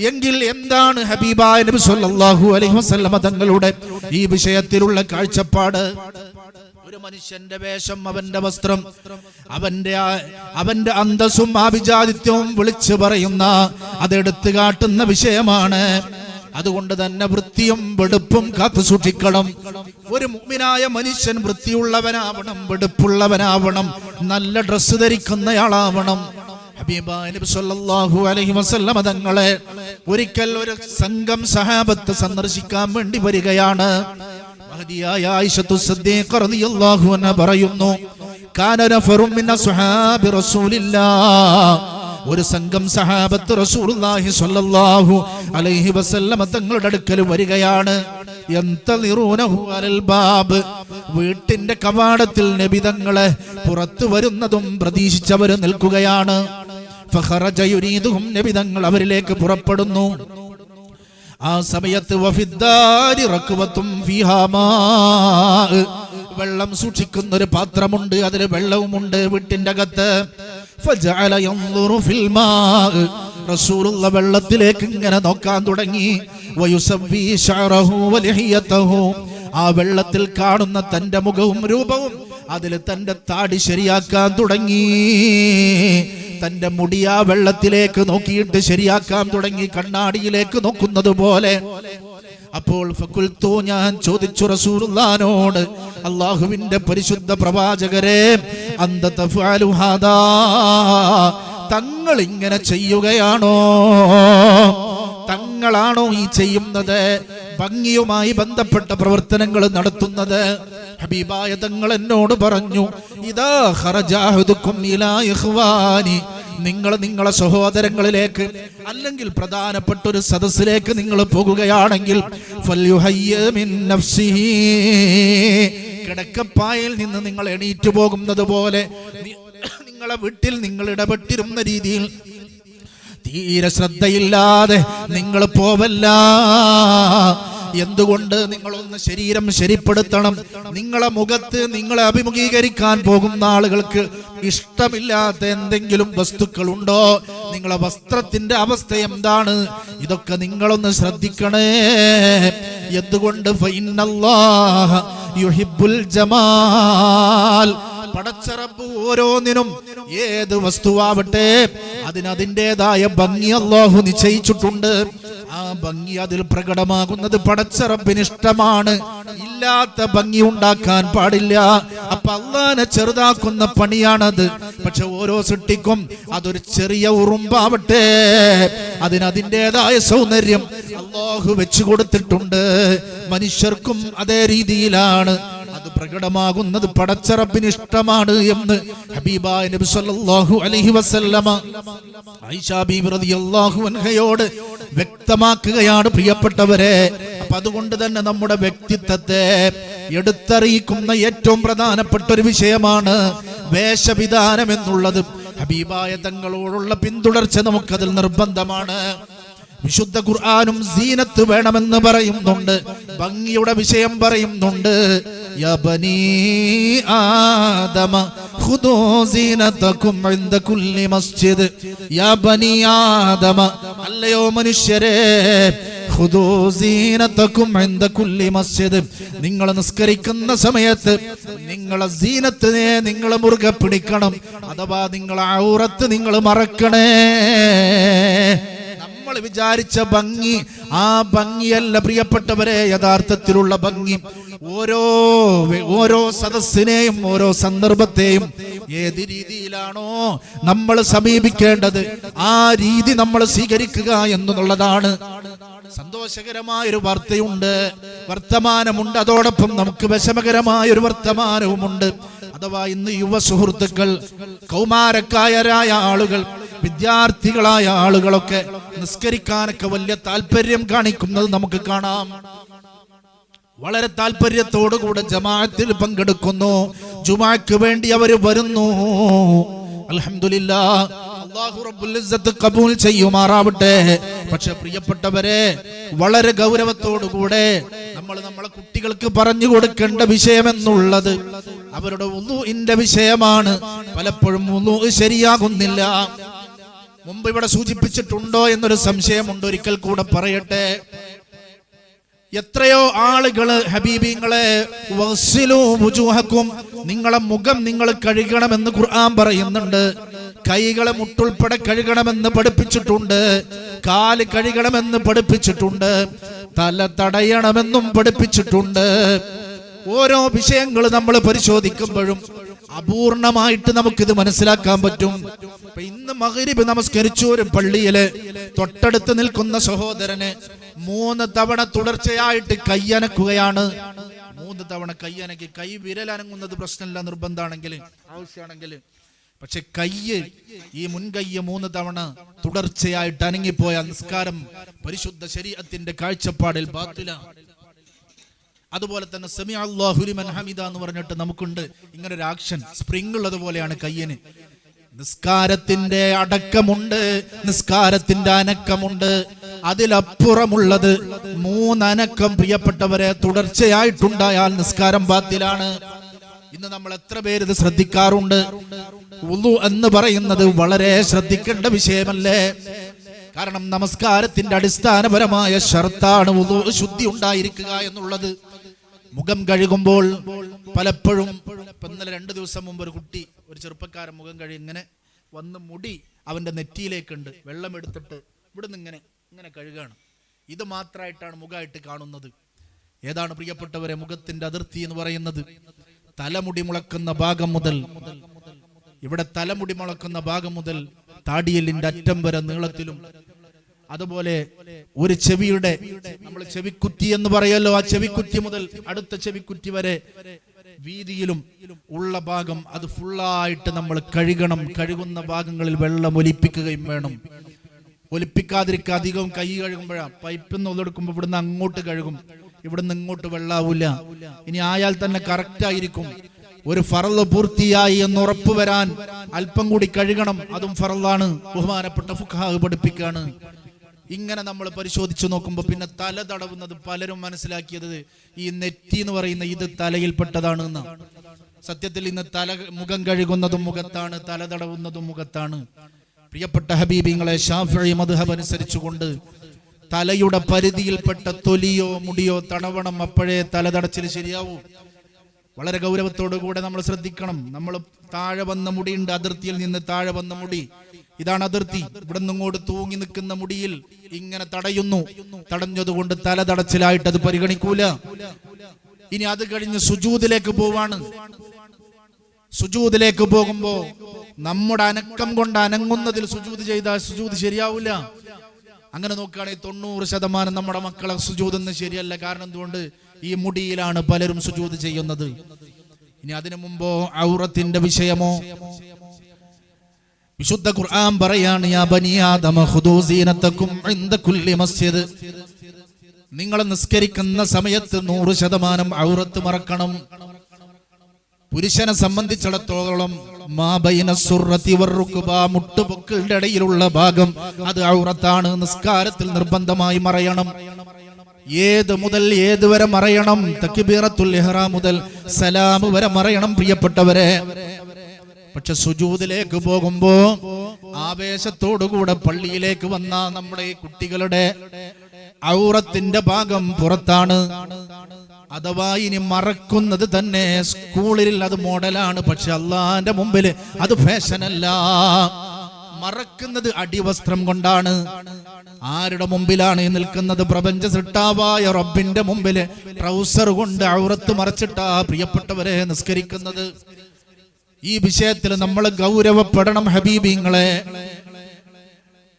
എങ്കിൽ എന്താണ് ഹബീബായ നബി സല്ലല്ലാഹു അലൈഹി വസല്ലം തങ്ങളുടെ ഈ വിഷയത്തിലുള്ള കാഴ്ചപ്പാട്? ഒരു മനുഷ്യന്റെ വേഷം, അവന്റെ വസ്ത്രം, അവന്റെ അന്തസ്സും ആഭിജാതിത്വവും വിളിച്ചു പറയുന്ന, അതെടുത്തു കാട്ടുന്ന വിഷയമാണ്. അതുകൊണ്ട് തന്നെ വൃത്തിയും വെടുപ്പും കാത്തു സൂക്ഷിക്കണം. ഒരു മുഅ്മിനായ മനുഷ്യൻ വൃത്തിയുള്ളവനാവണം, വെടുപ്പുള്ളവനാവണം, നല്ല ഡ്രസ്സ് ധരിക്കുന്നയാളാവണം. ഹബീബായ നബി സല്ലല്ലാഹു അലൈഹി വസല്ലം തങ്ങളെ ഒരിക്കൽ ഒരു സംഘം സഹാബത്ത് സന്ദർശിക്കാൻ വേണ്ടി വരികയാണ്. മഹദിയായ ആയിഷത്തു സിദ്ദീഖ റളിയല്ലാഹു അൻഹ പറയുന്നു, കാന നഫറും മിൻ അസ്ഹാബി റസൂലില്ലാഹ്, ഒരു സംഘം സഹാബത്ത് റസൂലുള്ളാഹി സ്വല്ലല്ലാഹു അലൈഹി വസല്ലം തങ്ങളുടെ അടുക്കൽ വരികയാണ്. യന്തളിറൂനഹു അലൽ ബാബ്, വീട്ടിന്റെ കവാടത്തിൽ നബി തങ്ങളെ പുറത്തു വരുന്നതും പ്രതീക്ഷിച്ചവർ നിൽക്കുകയാണ്. ഫഖറജ യുരീദുഹും, നബി തങ്ങൾ അവരിലേക്ക് പുറപ്പെടുന്നു. ആ സമയത്ത് വഫിദ്ദാരി റക്വത്തും ഫീഹാ മാ, വെള്ളം സൂക്ഷിക്കുന്ന ഒരു പാത്രമുണ്ട്, അതിൽ വെള്ളവുമുണ്ട് വീട്ടിന്റെ അകത്ത്. ഫജഅല യൻദുറു ഫിൽ മാ, റസൂലുള്ള വെള്ളത്തിലേക്ക് ഇങ്ങനെ നോക്കാൻ തുടങ്ങി. വയുസവ്വി ശഅറഹു വലിഹിയതഹു, ആ വെള്ളത്തിൽ കാണുന്ന തന്റെ മുഖവും രൂപവും, അതിൽ തന്റെ താടി ശരിയാക്കാൻ തുടങ്ങി. തന്റെ മുടിയാ വെള്ളത്തിലേക്ക് നോക്കിയിട്ട് ശരിയാക്കാൻ തുടങ്ങി, കണ്ണാടിയിലേക്ക് നോക്കുന്നത് പോലെ. അപ്പോൾ ഫഖുൽതു, ഞാൻ ചോദിച്ചു റസൂലുള്ളാഹിനോട്, അല്ലാഹുവിന്റെ പരിശുദ്ധ പ്രവാചകരെ, അന്ത തഫഅലു ഹാദാ, തങ്ങൾ ഇങ്ങനെ ചെയ്യുകയാണോ? തങ്ങളാണോ ഈ ചെയ്യുന്നത്? ഭംഗിയുമായി ബന്ധപ്പെട്ട പ്രവർത്തനങ്ങൾ നടത്തുന്നത്? ഹബീബായ തങ്ങൾ എന്നോട് പറഞ്ഞു, ഇദാ ഖറജഅഹദുകും ഇലാ ഇഖ്വാനി, നിങ്ങൾ നിങ്ങളെ സഹോദരങ്ങളിലേക്ക് അല്ലെങ്കിൽ പ്രധാനപ്പെട്ട ഒരു സദസ്സിലേക്ക് നിങ്ങൾ പോകുകയാണെങ്കിൽ ഫൽയുഹയ്യ മിൻ നഫ്സിഹി, കിടക്കപ്പായിൽ നിന്ന് നിങ്ങൾ എണീറ്റ് പോകുന്നത് പോലെ നിങ്ങളെ വീട്ടിൽ നിങ്ങൾ ഇടപെട്ടിരുന്ന രീതിയിൽ തീരെ ശ്രദ്ധയില്ലാതെ നിങ്ങൾ പോവല്ല. എന്തുകൊണ്ട്? നിങ്ങളൊന്ന് ശരീരം ശരിപ്പെടുത്തണം. നിങ്ങളെ മുഖത്ത് നിങ്ങളെ അഭിമുഖീകരിക്കാൻ പോകുന്ന ആളുകൾക്ക് ഇഷ്ടമില്ലാത്ത എന്തെങ്കിലും വസ്തുക്കളുണ്ടോ? നിങ്ങളെ വസ്ത്രത്തിന്റെ അവസ്ഥ എന്താണ്? ഇതൊക്കെ നിങ്ങളൊന്ന് ശ്രദ്ധിക്കണേ. എന്തുകൊണ്ട്? ഫഇന്നല്ലാഹ യുഹിബ്ബുൽ ജമാൽ, പടച്ച റബ്ബ് ഓരോന്നിനും, ഏത് വസ്തുവാവട്ടെ, അതിനതിൻ്റെതായ ഭംഗി അല്ലാഹു നിശ്ചയിച്ചിട്ടുണ്ട്. ആ ഭംഗി അതിൽ പ്രകടമാകുന്നത് പടച്ച റബ്ബിന് ഇഷ്ടമാണ്. ഇല്ലാത്ത ഭംഗി ഉണ്ടാക്കാൻ പാടില്ല. അപ്പൊ അല്ലാഹനെ ചെറുതാക്കുന്ന പണിയാണത്. പക്ഷെ ഓരോ സൃഷ്ടിക്കും അതൊരു ചെറിയ ഉറുമ്പാവട്ടെ, അതിനതിൻ്റെതായ സൗന്ദര്യം അല്ലാഹു വെച്ചു കൊടുത്തിട്ടുണ്ട്. മനുഷ്യർക്കും അതേ രീതിയിലാണ് അത് പ്രകടമാകുന്നത്. പടച്ച റബ്ബിന് ഇഷ്ടമാണ് എന്ന് ഹബീബായ നബി സല്ലല്ലാഹു അലൈഹി വസല്ലമ ആയിഷ ബീബി റളിയല്ലാഹു അൻഹയോട് വ്യക്തമാക്കുകയാണ്. പ്രിയപ്പെട്ടവരെ, അപ്പൊ അതുകൊണ്ട് തന്നെ നമ്മുടെ വ്യക്തിത്വത്തെ എടുത്തറിയിക്കുന്ന ഏറ്റവും പ്രധാനപ്പെട്ട ഒരു വിഷയമാണ് വേഷവിധാനം എന്നുള്ളത്. ഹബീബായ തങ്ങളോടുള്ള പിന്തുടർച്ച നമുക്കതിൽ നിർബന്ധമാണ്. വിശുദ്ധ ഖുർആനും സീനത്ത് വേണമെന്ന് പറയുന്നുണ്ട്, ഭംഗിയുടെ വിഷയം പറയുന്നുണ്ട്. യാ ബനീ ആദമ ഖുദൂ സീനതകും ഇൻദ കുല്ലി മസ്ജിദ്. യാ ബനീ ആദമ, അല്ലയോ മനുഷ്യരെ, ഖുദൂ സീനതകും ഇൻദ കുല്ലി മസ്ജിദ്, നിങ്ങൾ നിസ്കരിക്കുന്ന സമയത്ത് നിങ്ങളെ സീനത്തിനെ നിങ്ങൾ മുറുകെ പിടിക്കണം. അഥവാ നിങ്ങളെ ഔറത്ത് നിങ്ങൾ മറക്കണേ. നമ്മൾ വിചാരിച്ച ഭംഗി ആ ഭംഗിയല്ല പ്രിയപ്പെട്ടവരെ യഥാർത്ഥത്തിലുള്ള ഭംഗി. ഓരോ സദസ്സിനെയും ഓരോ സന്ദർഭത്തെയും ഏത് രീതിയിലാണോ നമ്മൾ സമീപിക്കേണ്ടത് ആ രീതി നമ്മൾ സ്വീകരിക്കുക എന്നുള്ളതാണ്. സന്തോഷകരമായൊരു വാർത്തയുണ്ട്, വർത്തമാനമുണ്ട്. അതോടൊപ്പം നമുക്ക് വിഷമകരമായൊരു വർത്തമാനവുമുണ്ട്. അഥവാ ഇന്ന് യുവ സുഹൃത്തുക്കൾ, കൗമാരക്കാരായ ആളുകൾ, വിദ്യാർത്ഥികളായ ആളുകളൊക്കെ നിസ്കരിക്കാനൊക്കെ വലിയ താല്പര്യം കാണിക്കുന്നത് നമുക്ക് കാണാം. വളരെ താല്പര്യത്തോടുകൂടെ ജമാഅത്തിൽ പങ്കെടുക്കുന്നു. ജുമാക്ക് വേണ്ടി അവർ വരുന്നു. അൽഹംദുലില്ലാഹ്, അല്ലാഹു റബ്ബുൽ ഇസ്സത്ത് ഖബൂൽ ചെയ്യുമാറാവട്ടെ. പക്ഷെ പ്രിയപ്പെട്ടവരെ, വളരെ ഗൗരവത്തോടുകൂടെ നമ്മൾ നമ്മളെ കുട്ടികൾക്ക് പറഞ്ഞു കൊടുക്കേണ്ട വിഷയം എന്നുള്ളത് അവരുടെ വുളൂഇന്റെ വിഷയമാണ്. പലപ്പോഴും വുളൂ ശരിയാകുന്നില്ല. മുമ്പ് ഇവിടെ സൂചിപ്പിച്ചിട്ടുണ്ടോ എന്നൊരു സംശയമുണ്ട്. ഒരിക്കൽ കൂടെ പറയട്ടെ. എത്രയോ ആളുകള് ഹബീബിങ്ങളെ വഗ്സിലൂ വുജൂഹക്കും, നിങ്ങളെ മുഖം നിങ്ങൾ കഴുകണമെന്ന് ഖുർആൻ പറയുന്നുണ്ട്. കൈകളെ മുട്ടുൾപ്പെടെ കഴുകണമെന്ന് പഠിപ്പിച്ചിട്ടുണ്ട്. കാല് കഴുകണമെന്ന് പഠിപ്പിച്ചിട്ടുണ്ട്. തല തടയണമെന്നും പഠിപ്പിച്ചിട്ടുണ്ട്. ഓരോ വിഷയങ്ങൾ നമ്മൾ പരിശോധിക്കുമ്പോഴും അപൂർണമായിട്ട് നമുക്കിത് മനസ്സിലാക്കാൻ പറ്റും. ഇന്ന് മഗ്രിബ് നമസ്കരിച്ചു ഒരു പള്ളിയില് തൊട്ടടുത്ത് നിൽക്കുന്ന സഹോദരന് 3 തവണ തുടർച്ചയായിട്ട് കയ്യനക്കുകയാണ്. 3 തവണ കയ്യനക്കി. കൈ വിരലനങ്ങുന്നത് പ്രശ്നമില്ല, നിർബന്ധമാണെങ്കിൽ, ആവശ്യമാണെങ്കിൽ. പക്ഷെ കയ്യ്, ഈ മുൻകയ്യ് 3 തവണ തുടർച്ചയായിട്ട് അനങ്ങിപ്പോയ നിസ്കാരം പരിശുദ്ധ ശരീഅത്തിന്റെ കാഴ്ചപ്പാടിൽ ബാത്തില. അതുപോലെ തന്നെ സമി അല്ലാഹു ലിമൻ ഹമിദ എന്ന് പറഞ്ഞിട്ട് നമുക്കുണ്ട് ഇങ്ങനെ ഒരു ആക്ഷൻ, സ്പ്രിംഗ് ഉള്ളത് പോലെയാണ് കയ്യിന്. നിസ്കാരത്തിന്റെ അടക്കമുണ്ട്, നിസ്കാരത്തിന്റെ അനക്കമുണ്ട്. അതിലപ്പുറമുള്ളത് 3 അനക്കം പ്രിയപ്പെട്ടവരെ തുടർച്ചയായിട്ടുണ്ടായാൽ നിസ്കാരം ബാത്തിലാണ്. ഇന്ന് നമ്മൾ എത്ര പേര് ഇത് ശ്രദ്ധിക്കാറുണ്ട്? വുളു എന്ന് പറയുന്നത് വളരെ ശ്രദ്ധിക്കേണ്ട വിഷയമല്ലേ? കാരണം നമസ്കാരത്തിന്റെ അടിസ്ഥാനപരമായ ഷർത്താണ് വുളു, ശുദ്ധി ഉണ്ടായിരിക്കുക എന്നുള്ളത്. മുഖം കഴുകുമ്പോൾ പലപ്പോഴും, ഇന്നലെ 2 ദിവസം മുമ്പ് ഒരു ചെറുപ്പക്കാരൻ മുഖം കഴുകി ഇങ്ങനെ വന്ന് മുടി അവൻ്റെ നെറ്റിയിലേക്കുണ്ട്. വെള്ളം എടുത്തിട്ട് ഇവിടുന്ന് ഇങ്ങനെ ഇങ്ങനെ കഴുകാണ്. ഇത് മാത്രമായിട്ടാണ് മുഖമായിട്ട് കാണുന്നത്. ഏതാണ് പ്രിയപ്പെട്ടവരെ മുഖത്തിന്റെ അതിർത്തി എന്ന് പറയുന്നത്? തലമുടി മുളക്കുന്ന ഭാഗം മുതൽ, ഇവിടെ തലമുടി മുളക്കുന്ന ഭാഗം മുതൽ താടിയെല്ലിന്റെ അറ്റം വരെ നീളത്തിലും, അതുപോലെ ഒരു ചെവിയുടെ, നമ്മൾ ചെവിക്കുറ്റി എന്ന് പറയല്ലോ, ആ ചെവിക്കുറ്റി മുതൽ അടുത്ത ചെവിക്കുറ്റി വരെ വീതിയിലും ഉള്ള ഭാഗം അത് ഫുള്ളായിട്ട് നമ്മൾ കഴുകണം. കഴുകുന്ന ഭാഗങ്ങളിൽ വെള്ളം ഒലിപ്പിക്കുകയും വേണം. ഒലിപ്പിക്കാതിരിക്കുക. അധികം കൈ കഴുകുമ്പോഴാണ് പൈപ്പിൽ നിന്ന് ഒതെടുക്കുമ്പോൾ ഇവിടുന്ന് അങ്ങോട്ട് കഴുകും, ഇവിടുന്ന് ഇങ്ങോട്ട് വെള്ളാവൂല. ഇനി ആയാൽ തന്നെ കറക്റ്റ് ആയിരിക്കും. ഒരു ഫറള് പൂർത്തിയായി എന്ന് ഉറപ്പ് വരാൻ അല്പം കൂടി കഴുകണം. അതും ഫറളാണ്. ബഹുമാനപ്പെട്ട ഫുഖഹാ പഠിപ്പിക്കുകയാണ്. ഇങ്ങനെ നമ്മൾ പരിശോധിച്ചു നോക്കുമ്പോൾ പിന്നെ തല തടവുന്നത് പലരും മനസ്സിലാക്കിയത് ഈ നെറ്റി എന്ന് പറയുന്ന ഇത് തലയിൽപ്പെട്ടതാണ് എന്ന്. സത്യത്തിൽ ഇന്ന് മുഖം കഴുകുന്നതും മുഖത്താണ്, തല തടവുന്നതും മുഖത്താണ്. പ്രിയപ്പെട്ട ഹബീബിങ്ങളെ, ശാഫിഈ മദ്ഹബ് അനുസരിച്ചുകൊണ്ട് തലയുടെ പരിധിയിൽപ്പെട്ട തൊലിയോ മുടിയോ തടവണം. അപ്പോഴേ തലതടച്ചിൽ ശരിയാവൂ. വളരെ ഗൗരവത്തോടു കൂടെ നമ്മൾ ശ്രദ്ധിക്കണം. നമ്മൾ താഴെ വന്ന മുടിയുണ്ട്, അതിർത്തിയിൽ നിന്ന് താഴെ വന്ന മുടി, ഇതാണ് അതിർത്തി. ഇവിടെ നിന്നിങ്ങോട്ട് തൂങ്ങി നിൽക്കുന്ന മുടിയിൽ ഇങ്ങനെ തടയുന്നു. തടഞ്ഞതുകൊണ്ട് തലതടച്ചിലായിട്ട് അത് പരിഗണിക്കൂല. ഇനി അത് കഴിഞ്ഞ് സുജൂദിലേക്ക് പോവാണ്. സുജൂദിലേക്ക് പോകുമ്പോ നമ്മുടെ അനക്കം കൊണ്ട് അനങ്ങുന്നതിൽ സുജൂദ് ചെയ്താൽ സുജൂദ് ശരിയാവില്ല. അങ്ങനെ നോക്കുകയാണെങ്കിൽ 90% നമ്മുടെ മക്കളെ സുജൂദ് ശരിയല്ല. കാരണം എന്തുകൊണ്ട്? ഈ മുടിയിലാണ് പലരും സുജൂദ് ചെയ്യുന്നത്. ഇനി അതിനു മുമ്പോ ഔറത്തിന്റെ വിഷയമോ? വിശുദ്ധ ഖുർആൻ പറയാണ്, യാ ബനി ആദമ ഖുദൂ സീനതകും ഇൻദ കുല്ലി മസ്ജിദ്. നിങ്ങൾ നിസ്കരിക്കുന്ന സമയത്ത് 100% ഔറത്ത് മറക്കണം. പുരുഷനെ സംബന്ധിച്ചിടത്തോളം മാ ബൈന സുർറതി വറുക്ബ, മുട്ടുപൊക്കിളുടെ ഇടയിലുള്ള ഭാഗം അത് ഔറത്താണ്. നിസ്കാരത്തിൽ നിർബന്ധമായി മറയണം. ഏത് മുതൽ ഏത് വരെ മറയണം? തക്ബീറത്തുൽ ഇഹ്റാം മുതൽ സലാം വരെ മറയണം പ്രിയപ്പെട്ടവരെ. പക്ഷെ സുജൂദിലേക്ക് പോകുമ്പോ ആവേശത്തോടുകൂടെ പള്ളിയിലേക്ക് വന്ന നമ്മുടെ ഈ കുട്ടികളുടെ ഔറത്തിന്റെ ഭാഗം പുറത്താണ്. അഥവാ ഇനി മറക്കുന്നത് തന്നെ സ്കൂളിൽ അത് മോഡലാണ്. പക്ഷെ അള്ളാന്റെ മുമ്പിൽ അത് ഫാഷനല്ല. മറക്കുന്നത് അടിവസ്ത്രം കൊണ്ടാണ്. ആരുടെ മുമ്പിലാണ് നിൽക്കുന്നത്? പ്രപഞ്ച സൃഷ്ടാവായ റബ്ബിന്റെ മുമ്പിൽ ട്രൗസർ കൊണ്ട് ഔറത്ത് മറച്ചിട്ടാ പ്രിയപ്പെട്ടവരെ നിസ്കരിക്കുന്നത്. ഈ വിഷയത്തിൽ നമ്മൾ ഗൗരവപ്പെടണം ഹബീബിങ്ങളെ.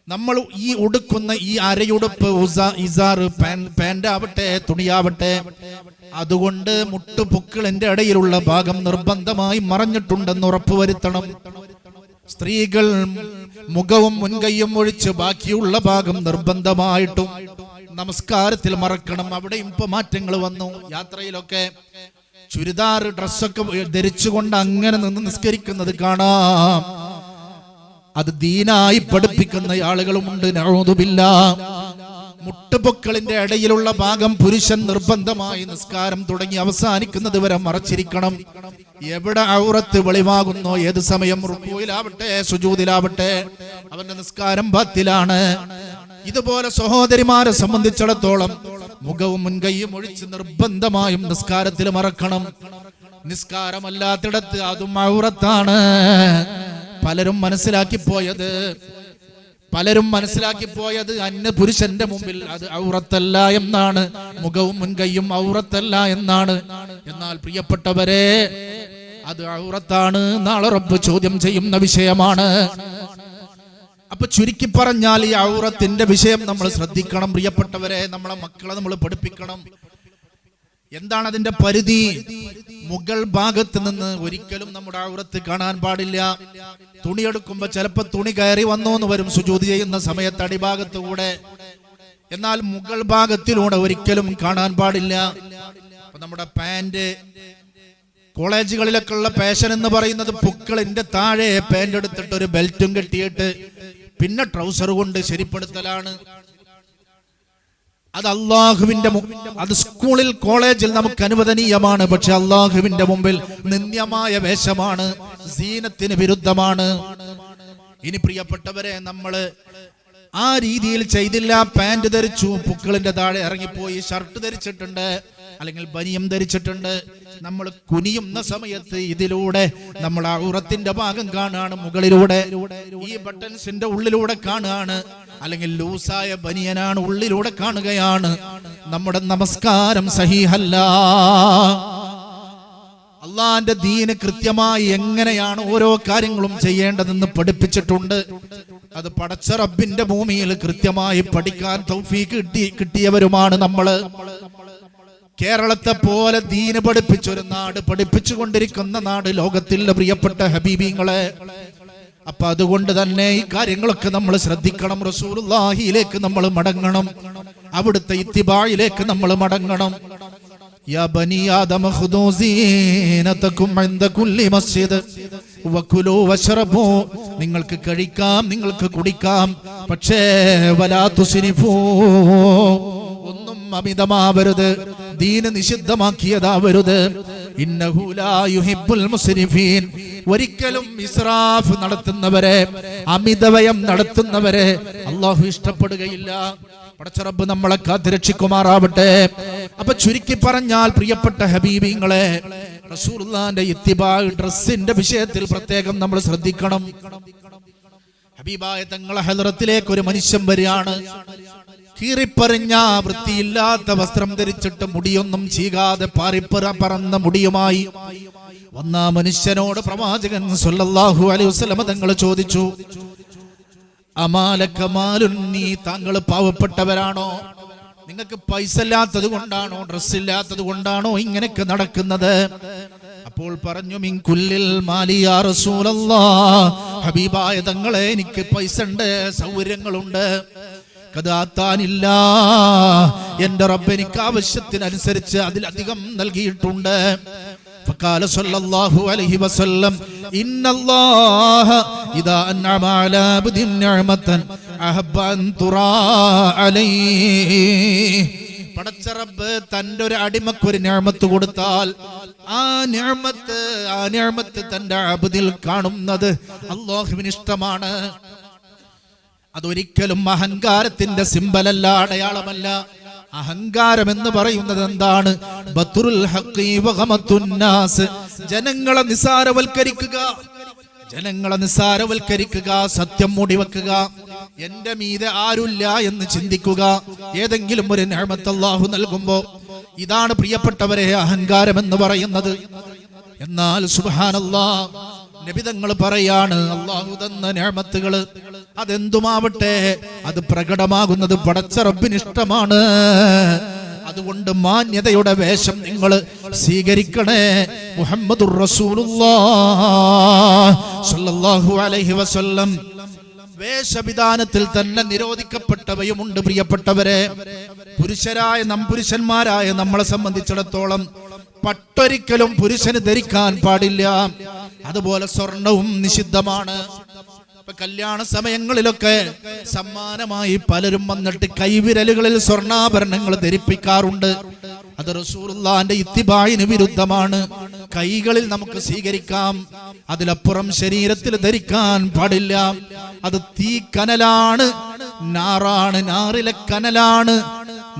നമ്മൾ ഈ ഉടുക്കുന്ന ഈ അരയുടുപ്പ്, ഇസാർ, പാന്റ് ആവട്ടെ, തുണിയാവട്ടെ, അതുകൊണ്ട് മുട്ടുപൊക്കിളിന്റെ ഇടയിലുള്ള ഭാഗം നിർബന്ധമായി മറഞ്ഞിട്ടുണ്ടെന്ന് ഉറപ്പുവരുത്തണം. സ്ത്രീകൾ മുഖവും മുൻകൈയും ഒഴിച്ച് ബാക്കിയുള്ള ഭാഗം നിർബന്ധമായിട്ടും നമസ്കാരത്തിൽ മറക്കണം. അവിടെയും ഇപ്പൊ മാറ്റങ്ങൾ വന്നു. യാത്രയിലൊക്കെ ചുരിദാർ ഡ്രസ്സൊക്കെ ധരിച്ചുകൊണ്ട് അങ്ങനെ നിന്ന് നിസ്കരിക്കുന്നത് കാണാം. അത് ദീനായി പഠിപ്പിക്കുന്ന ആളുകളുമുണ്ട്. നഊദു ബില്ലാഹ്. മുട്ടുപൊക്കളിന്റെ ഇടയിലുള്ള ഭാഗം പുരുഷൻ നിർബന്ധമായി നിസ്കാരം തുടങ്ങി അവസാനിക്കുന്നത് വരെ മറച്ചിരിക്കണം. എവിടെ ഔറത്ത് വെളിവാകുന്നോ, ഏത് സമയം റുക്കൂയിലാവട്ടെ സുജൂദിലാവട്ടെ, അവന്റെ നിസ്കാരം ബാത്തിലാണ്. ഇതുപോലെ സഹോദരിമാരെ സംബന്ധിച്ചിടത്തോളം മുഖവും മുൻകൈയും ഒഴിച്ച് നിർബന്ധമായും നിസ്കാരത്തിൽ മറക്കണം. നിസ്കാരമല്ലാത്തിടത്ത് അതും ഔറത്താണ്. പലരും മനസ്സിലാക്കി പോയത് അന്യ പുരുഷന്റെ മുമ്പിൽ അത് ഔറത്തല്ല എന്നാണ്. മുഖവും മുൻകൈയും ഔറത്തല്ല എന്നാണ്. എന്നാൽ പ്രിയപ്പെട്ടവരെ, അത് ഔറത്താണ്. നാളെ റബ്ബ് ചോദ്യം ചെയ്യുന്ന വിഷയമാണ്. അപ്പൊ ചുരുക്കി പറഞ്ഞാൽ ഈ ഔറത്തിന്റെ വിഷയം നമ്മൾ ശ്രദ്ധിക്കണം പ്രിയപ്പെട്ടവരെ. നമ്മളെ മക്കളെ നമ്മൾ പഠിപ്പിക്കണം. എന്താണ് അതിന്റെ പരിധി? മുകൾ ഭാഗത്ത് നിന്ന് ഒരിക്കലും നമ്മുടെ ഔറത്ത് കാണാൻ പാടില്ല. തുണിയെടുക്കുമ്പോ ചിലപ്പോ തുണി കയറി വന്നോന്ന് വരും സുജൂദ് ചെയ്യുന്ന സമയത്ത് അടിഭാഗത്തുകൂടെ. എന്നാൽ മുകൾ ഭാഗത്തിലൂടെ ഒരിക്കലും കാണാൻ പാടില്ല. അപ്പൊ നമ്മുടെ പാന്റ്, കോളേജുകളിലൊക്കെ ഉള്ള ഫാഷൻ എന്ന് പറയുന്നത് പൊക്കിളിന്റെ താഴെ പാന്റ് എടുത്തിട്ട് ഒരു ബെൽറ്റും കെട്ടിയിട്ട് പിന്നെ ട്രൗസർ കൊണ്ട് ശരിപ്പെടുത്തലാണ്. അത് അള്ളാഹുവിന്റെ അത് സ്കൂളിൽ കോളേജിൽ നമുക്ക് അനുവദനീയമാണ്. പക്ഷെ അള്ളാഹുവിന്റെ മുമ്പിൽ നിന്ദ്യമായ വേഷമാണ്, സീനത്തിന് വിരുദ്ധമാണ്. ഇനി പ്രിയപ്പെട്ടവരെ, നമ്മള് ആ രീതിയിൽ ചെയ്തില്ല. പാന്റ് ധരിച്ചു, പൊക്കിളിന്റെ താഴെ ഇറങ്ങിപ്പോയി, ഷർട്ട് ധരിച്ചിട്ടുണ്ട്, അല്ലെങ്കിൽ ബനിയം ധരിച്ചിട്ടുണ്ട്. നമ്മൾ കുനിയുന്ന സമയത്ത് ഇതിലൂടെ നമ്മൾ ഔറത്തിന്റെ ഭാഗം കാണാണ്, മുകളിലൂടെ ഈ ബട്ടൺസിന്റെ ഉള്ളിലൂടെ കാണുകയാണ്. അല്ലെങ്കിൽ ലൂസായ ബനിയനാണ്, ഉള്ളിലൂടെ കാണുകയാണ്. നമ്മുടെ നമസ്കാരം സഹീഹല്ല. അള്ളാന്റെ ദീന് കൃത്യമായി എങ്ങനെയാണ് ഓരോ കാര്യങ്ങളും ചെയ്യേണ്ടതെന്ന് പഠിപ്പിച്ചിട്ടുണ്ട്. അത് പടച്ച റബ്ബിന്റെ ഭൂമിയിൽ കൃത്യമായി പഠിക്കാൻ തൗഫീഖ് കിട്ടിയവരുമാണ് നമ്മള്. കേരളത്തെ പോലെ ദീന് പഠിപ്പിച്ചൊരു നാട്, പഠിപ്പിച്ചുകൊണ്ടിരിക്കുന്ന നാട് ലോകത്തിലെ പ്രിയപ്പെട്ട ഹബീബിങ്ങളെ. അപ്പൊ അതുകൊണ്ട് തന്നെ ഈ കാര്യങ്ങളൊക്കെ നമ്മൾ ശ്രദ്ധിക്കണം. റസൂലുള്ളാഹിയിലേക്ക് നമ്മൾ മടങ്ങണം, അവിടുത്തെ ഇത്തിബായിലേക്ക് നമ്മൾ മടങ്ങണം. യാ ബനി ആദമ ഖുദൂ സീനതകും ഇൻദ കുല്ലി മസ്ജിദ് വകുലൂ വശ്റബൂ. നിങ്ങൾക്ക് കഴിക്കാം, നിങ്ങൾക്ക് കുടിക്കാം, പക്ഷേ വലാ തുസ്രിഫൂ, ഒന്നും അമിതമാവരുത്, ദീന് നിഷിദ്ധമാക്കിയതാവരുത്. ഇന്നഹു ലാ യുഹിബ്ബുൽ മുസ്രിഫീൻ. ഒരിക്കലും ഇസ്രാഫ് നടത്തുന്നവരെ, അമിതവയം നടത്തുന്നവരെ അല്ലാഹു ഇഷ്ടപ്പെടുകയില്ല. പടച്ച റബ്ബ് നമ്മളെ കാത്തുരക്ഷിക്കുമാറാവട്ടെ. അപ്പൊ ചുരുക്കി പറഞ്ഞാൽ പ്രിയപ്പെട്ട ഹബീബിങ്ങളെ, റസൂലുള്ളാഹിന്റെ ഇത്തിബാ ഡ്രസ്സിന്റെ വിഷയത്തിൽ പ്രത്യേകം നമ്മൾ ശ്രദ്ധിക്കണം. ഹബീബായ തങ്ങളെ ഹദ്റത്തിലേക്ക് ഒരു മനുഷ്യൻ വരികയാണ്. കീറിപ്പറിഞ്ഞ വൃത്തിയില്ലാത്ത വസ്ത്രം ധരിച്ചിട്ട് മുടിയൊന്നും ചീകാതെ പറന്ന മുടിയുമായി വന്ന മനുഷ്യനോട് പ്രവാചകൻ സല്ലല്ലാഹു അലൈഹി വസല്ലം തങ്ങൾ ചോദിച്ചു, അമാലക്കമാലുൻ, നീ താങ്കൾ പാവപ്പെട്ടവരാണോ? നിങ്ങൾക്ക് പൈസ ഇല്ലാത്തത് കൊണ്ടാണോ, ഡ്രസ് ഇല്ലാത്തത് കൊണ്ടാണോ ഇങ്ങനെയൊക്കെ നടക്കുന്നത്? അപ്പോൾ പറഞ്ഞു, മിൻ കുല്ലിൽ മാലി യാ റസൂലല്ലാഹ്, ഹബീബായ തങ്ങളെ എനിക്ക് പൈസ ഉണ്ട്, സൗകര്യങ്ങളുണ്ട്. കഥാത്താനില്ല, എന്റെ റബ്ബ് എനിക്ക് ആവശ്യത്തിനനുസരിച്ച് അതിലധികം നൽകിയിട്ടുണ്ട്. فقال صلى الله عليه وسلم إن الله إذا أنعم على عبد نعمة أحب أن ترى عليه. പടച്ച റബ്ബ് തന്റെ ഒരു അടിമക്കൊരു നിഅമത്ത് കൊടുത്താൽ ആ നിഅമത്ത് തന്റെ അബ്ദിൽ കാണുന്നത് അല്ലാഹുവിന് ഇഷ്ടമാണ്. അതൊരിക്കലും അഹങ്കാരത്തിന്റെ സിംബലല്ല, അടയാളമല്ല. അഹങ്കാരം എന്ന് പറയുന്നത് എന്താണ്? ബത്റുൽ ഹഖി വഗമത്തുൻ നാസ്, ജനങ്ങളെ നിസാരവൽക്കരിക്കുക, സത്യം മൂടിവെക്കുക, എന്റെ മീതെ ആരുമില്ല എന്ന് ചിന്തിക്കുക. ഏതെങ്കിലും ഒരു നിഅമത്ത് അല്ലാഹു നൽകുമ്പോ ഇതാണ് പ്രിയപ്പെട്ടവരെ അഹങ്കാരം എന്ന് പറയുന്നത്. എന്നാൽ സുബ്ഹാനല്ലാഹ്, നബി തങ്ങൾ പറയാണ്, അല്ലാഹു തന്ന നിഅമത്തുകൾ അതെന്തുമാവട്ടെ, അത് പ്രകടമാകുന്നത് പടച്ച റബ്ബിന് ഇഷ്ടമാണ്. അതുകൊണ്ട് മാന്യതയുടെ വേഷം നിങ്ങൾ സ്വീകരിക്കണേ. മുഹമ്മദുർ റസൂലുള്ളാഹി സ്വല്ലല്ലാഹു അലൈഹി വസല്ലം വേഷവിധാനത്തിൽ തന്നെ നിരോധിക്കപ്പെട്ടവയുമുണ്ട് പ്രിയപ്പെട്ടവരെ. പുരുഷന്മാരായ നമ്മളെ സംബന്ധിച്ചിടത്തോളം പട്ടൊരിക്കലും പുരുഷന് ധരിക്കാൻ പാടില്ല. അതുപോലെ സ്വർണവും നിഷിദ്ധമാണ്. കല്യാണ സമയങ്ങളിലൊക്കെ സമ്മാനമായി പലരും വന്നിട്ട് കൈവിരലുകളിൽ സ്വർണ്ണാഭരണങ്ങൾ ധരിപ്പിക്കാറുണ്ട്. അത് റസൂലുള്ളാഹിന്റെ ഇത്തിബായിന് വിരുദ്ധമാണ്. കൈകളിൽ നമുക്ക് സ്വീകരിക്കാം, അതിലപ്പുറം ശരീരത്തിൽ ധരിക്കാൻ പാടില്ല. അത് തീ കനലാണ്, നാറാണ്, നാറിലെ കനലാണ്,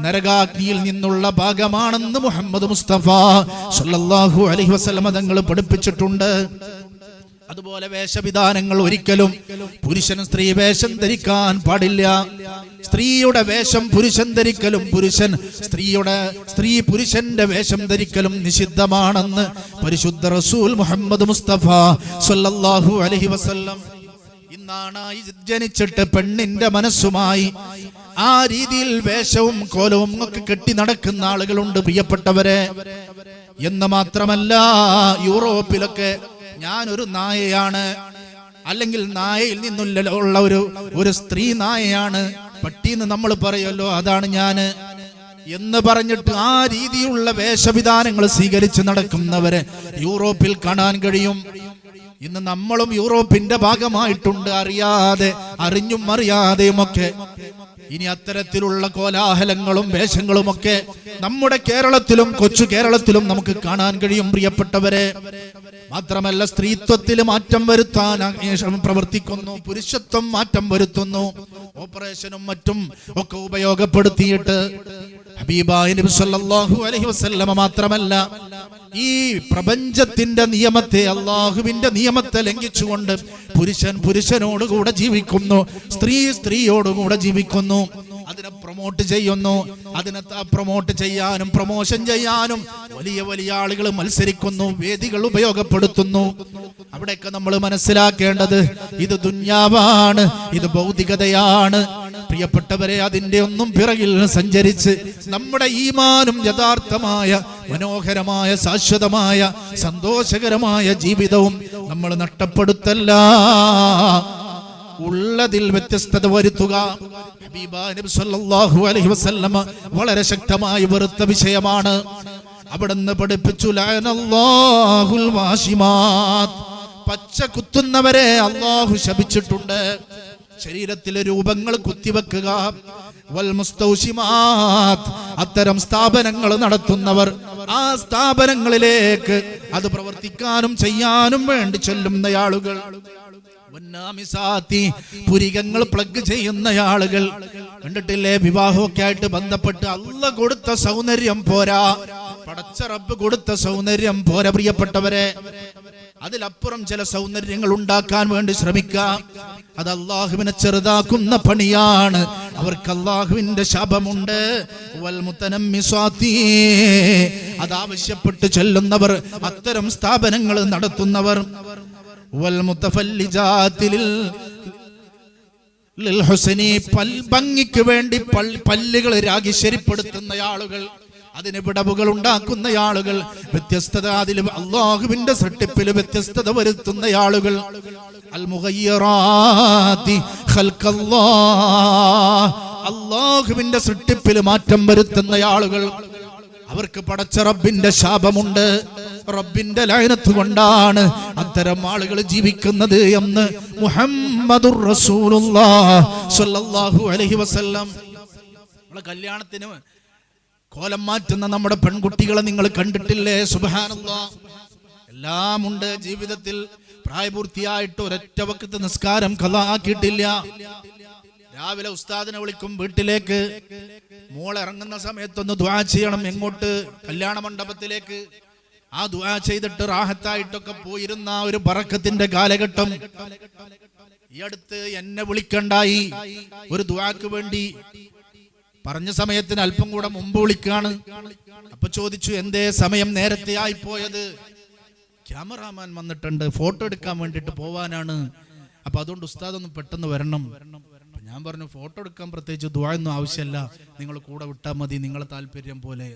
നരകാഗ്നിയിൽ നിന്നുള്ള ഭാഗമാണെന്ന് മുഹമ്മദ് മുസ്തഫ സല്ലല്ലാഹു അലൈഹി വസല്ലം തങ്ങൾ പഠിപ്പിച്ചിട്ടുണ്ട്. അതുപോലെ വേഷവിധാനങ്ങൾ ഒരിക്കലും പുരുഷൻ സ്ത്രീ വേഷം ധരിക്കാൻ പാടില്ല. സ്ത്രീയുടെ വേഷം പുരുഷൻ ധരിക്കലും സ്ത്രീ പുരുഷന്റെ വേഷം ധരിക്കലും നിഷിദ്ധമാണെന്ന് പരിശുദ്ധ റസൂൽ മുഹമ്മദ് മുസ്തഫ സല്ലല്ലാഹു അലൈഹി വസല്ലം. ഇന്നാണായി ജനിച്ചിട്ട് പെണ്ണിന്റെ മനസ്സുമായി ആ രീതിയിൽ വേഷവും കോലവും ഒക്കെ കെട്ടി നടക്കുന്ന ആളുകളുണ്ട് പ്രിയപ്പെട്ടവരെ. എന്ന് മാത്രമല്ല, യൂറോപ്പിലൊക്കെ ഞാനൊരു നായയാണ്, അല്ലെങ്കിൽ നായയിൽ നിന്നുള്ള ഒരു സ്ത്രീ നായയാണ്, പട്ടിന്ന് നമ്മൾ പറയുമല്ലോ, അതാണ് ഞാന് എന്ന് പറഞ്ഞിട്ട് ആ രീതിയിലുള്ള വേഷവിധാനങ്ങൾ സ്വീകരിച്ച് നടക്കുന്നവരെ യൂറോപ്പിൽ കാണാൻ കഴിയും. ഇന്ന് നമ്മളും യൂറോപ്പിന്റെ ഭാഗമായിട്ടുണ്ട്, അറിഞ്ഞും അറിയാതെയുമൊക്കെ. ഇനി അത്തരത്തിലുള്ള കോലാഹലങ്ങളും വേഷങ്ങളുമൊക്കെ നമ്മുടെ കേരളത്തിലും കൊച്ചു കേരളത്തിലും നമുക്ക് കാണാൻ കഴിയും പ്രിയപ്പെട്ടവരെ. മാത്രമല്ല, സ്ത്രീത്വത്തിൽ മാറ്റം വരുത്താൻ പ്രവർത്തിക്കുന്നു, പുരുഷത്വം മാറ്റം വരുത്തുന്നു. ഓപ്പറേഷനും മറ്റും ഒക്കെ ഉപയോഗപ്പെടുത്തിയിട്ട് ഹബീബായ നബി സല്ലല്ലാഹു അലൈഹി വസല്ലമ മാത്രമല്ല, ഈ പ്രപഞ്ചത്തിന്റെ നിയമത്തെ, അള്ളാഹുവിന്റെ നിയമത്തെ ലംഘിച്ചുകൊണ്ട് പുരുഷൻ പുരുഷനോടുകൂടെ ജീവിക്കുന്നു, സ്ത്രീ സ്ത്രീയോടുകൂടെ ജീവിക്കുന്നു. അതിനെ പ്രൊമോട്ട് ചെയ്യുന്നു. അതിനെ പ്രൊമോട്ട് ചെയ്യാനും പ്രൊമോഷൻ ചെയ്യാനും വലിയ വലിയ ആളുകൾ മത്സരിക്കുന്നു, വേദികൾ ഉപയോഗപ്പെടുത്തുന്നു. അവിടെയൊക്കെ നമ്മൾ മനസ്സിലാക്കേണ്ടത് ഇത് ദുന്യാവാണ്, ഇത് ഭൗതികതയാണ്. പ്രിയപ്പെട്ടവരെ, അതിന്റെ ഒന്നും പിറകിൽ സഞ്ചരിച്ച് നമ്മുടെ ഈമാനും യഥാർത്ഥമായ മനോഹരമായ ശാശ്വതമായ സന്തോഷകരമായ ജീവിതവും നമ്മൾ നഷ്ടപ്പെടുത്തല്ല, ഉള്ളതിൽ വ്യത്യസ്തത വരുത്തുക. ഹബീബായ നബി സല്ലല്ലാഹു അലൈഹി വസല്ലമ വളരെ ശക്തമായി വെറുത്ത വിഷയമാണ്. അവിടുന്ന് പഠിപ്പിച്ചു, ലഅനല്ലാഹുൽ വാശിമാത്ത്, പച്ച കുത്തുന്നവരെ അല്ലാഹു ശപിച്ചിട്ടുണ്ട്. ശരീരത്തിലെ രൂപങ്ങൾ കുത്തിവെക്കുക. വൽ മുസ്തൗശിമാത്ത്, അത്തരം സ്ഥാപനങ്ങൾ നടത്തുന്നവർ, ആ സ്ഥാപനങ്ങളിലേക്ക് അത് പ്രവർത്തിക്കാനും ചെയ്യാനും വേണ്ടി ചെല്ലുന്ന ആളുകൾ. പുരികങ്ങൾ പ്ലഗ് ചെയ്യുന്ന ആളുകൾ കണ്ടിട്ടില്ലേ? വിവാഹമൊക്കെ ആയിട്ട് ബന്ധപ്പെട്ട് അല്ലാഹ് കൊടുത്ത സൗന്ദര്യം പോരാ, പടച്ച റബ്ബ് കൊടുത്ത സൗന്ദര്യം പോരാ. പ്രിയപ്പെട്ടവരെ, അതിലപ്പുറം ചില സൗന്ദര്യങ്ങൾ ഉണ്ടാക്കാൻ വേണ്ടി ശ്രമിക്കാം. അത് അള്ളാഹുവിനെ ചെറുതാക്കുന്ന പണിയാണ്. അവർക്ക് അള്ളാഹുവിന്റെ ശാപമുണ്ട്. വൽ മുതനമ്മിസാത്തി, അതാവശ്യപ്പെട്ട് ചെല്ലുന്നവർ, അത്തരം സ്ഥാപനങ്ങൾ നടത്തുന്നവർ. വൽ മുതഫല്ലിജാതി ലിൽ ഹുസ്നി, ഭംഗിക്ക് വേണ്ടി പല്ലുകൾ രാഗി ശരിപ്പെടുത്തുന്ന ആളുകൾ, അതിന് വിടവുകൾ ഉണ്ടാക്കുന്ന ആളുകൾ, വ്യത്യസ്തത, അതിൽ അള്ളാഹുവിന്റെ സൃഷ്ടിപ്പിൽ വ്യത്യസ്തത വരുത്തുന്ന ആളുകൾ. അൽ മുഗയ്യിറാത്തി ഖൽഖല്ലാഹ്, അള്ളാഹുവിന്റെ സൃഷ്ടിപ്പിൽ മാറ്റം വരുത്തുന്ന ആളുകൾ. അവർക്ക് പടച്ച റബ്ബിന്റെ ശാപമുണ്ട്. റബ്ബിന്റെ ലഅനത്ത് കൊണ്ടാണ് അത്തരം ആളുകൾ ജീവിക്കുന്നത് എന്ന് മുഹമ്മദുർ റസൂലുള്ളാഹി സ്വല്ലല്ലാഹു അലൈഹി വസല്ലം. നമ്മളെ കല്യാണത്തിന് കോലം മാറ്റുന്ന നമ്മുടെ പെൺകുട്ടികളെ നിങ്ങൾ കണ്ടിട്ടില്ലേ? സുബ്ഹാനല്ലാഹ്, എല്ലാം ഉണ്ട് ജീവിതത്തിൽ. പ്രായപൂർത്തിയായിട്ട് ഒരൊറ്റ വഖത്ത് നിസ്കാരം ഖളാ ആക്കിയിട്ടില്ല. രാവിലെ ഉസ്താദിനെ വിളിക്കും വീട്ടിലേക്ക്, മോൾ ഇറങ്ങുന്ന സമയത്തൊന്ന് ദുആ ചെയ്യണം. എങ്ങോട്ട്? കല്യാണ മണ്ഡപത്തിലേക്ക്. ആ ദുആ ചെയ്തിട്ട് റാഹത്തായിട്ടൊക്കെ പോയിരുന്ന ഒരു ബറക്കത്തിന്റെ കാലഘട്ടം. ഈ അടുത്ത് എന്നെ വിളിക്കണ്ടായി ഒരു ദുആക്ക് വേണ്ടി. പറഞ്ഞ സമയത്തിന് അല്പം കൂടെ മുമ്പ് വിളിക്കാണ്. അപ്പൊ ചോദിച്ചു, എന്തേ സമയം നേരത്തെ ആയി പോയത്? ക്യാമറാമാൻ വന്നിട്ടുണ്ട്, ഫോട്ടോ എടുക്കാൻ വേണ്ടിട്ട് പോവാനാണ്. അപ്പൊ അതുകൊണ്ട് ഉസ്താദ് ഒന്ന് പെട്ടെന്ന് വരണം. ഞാൻ പറഞ്ഞു, ഫോട്ടോ എടുക്കാൻ പ്രത്യേകിച്ച് ദുആ ഒന്നും ആവശ്യമല്ല, നിങ്ങൾ കൂടെ വിട്ടാൽ മതി, നിങ്ങളെ താല്പര്യം പോലെ.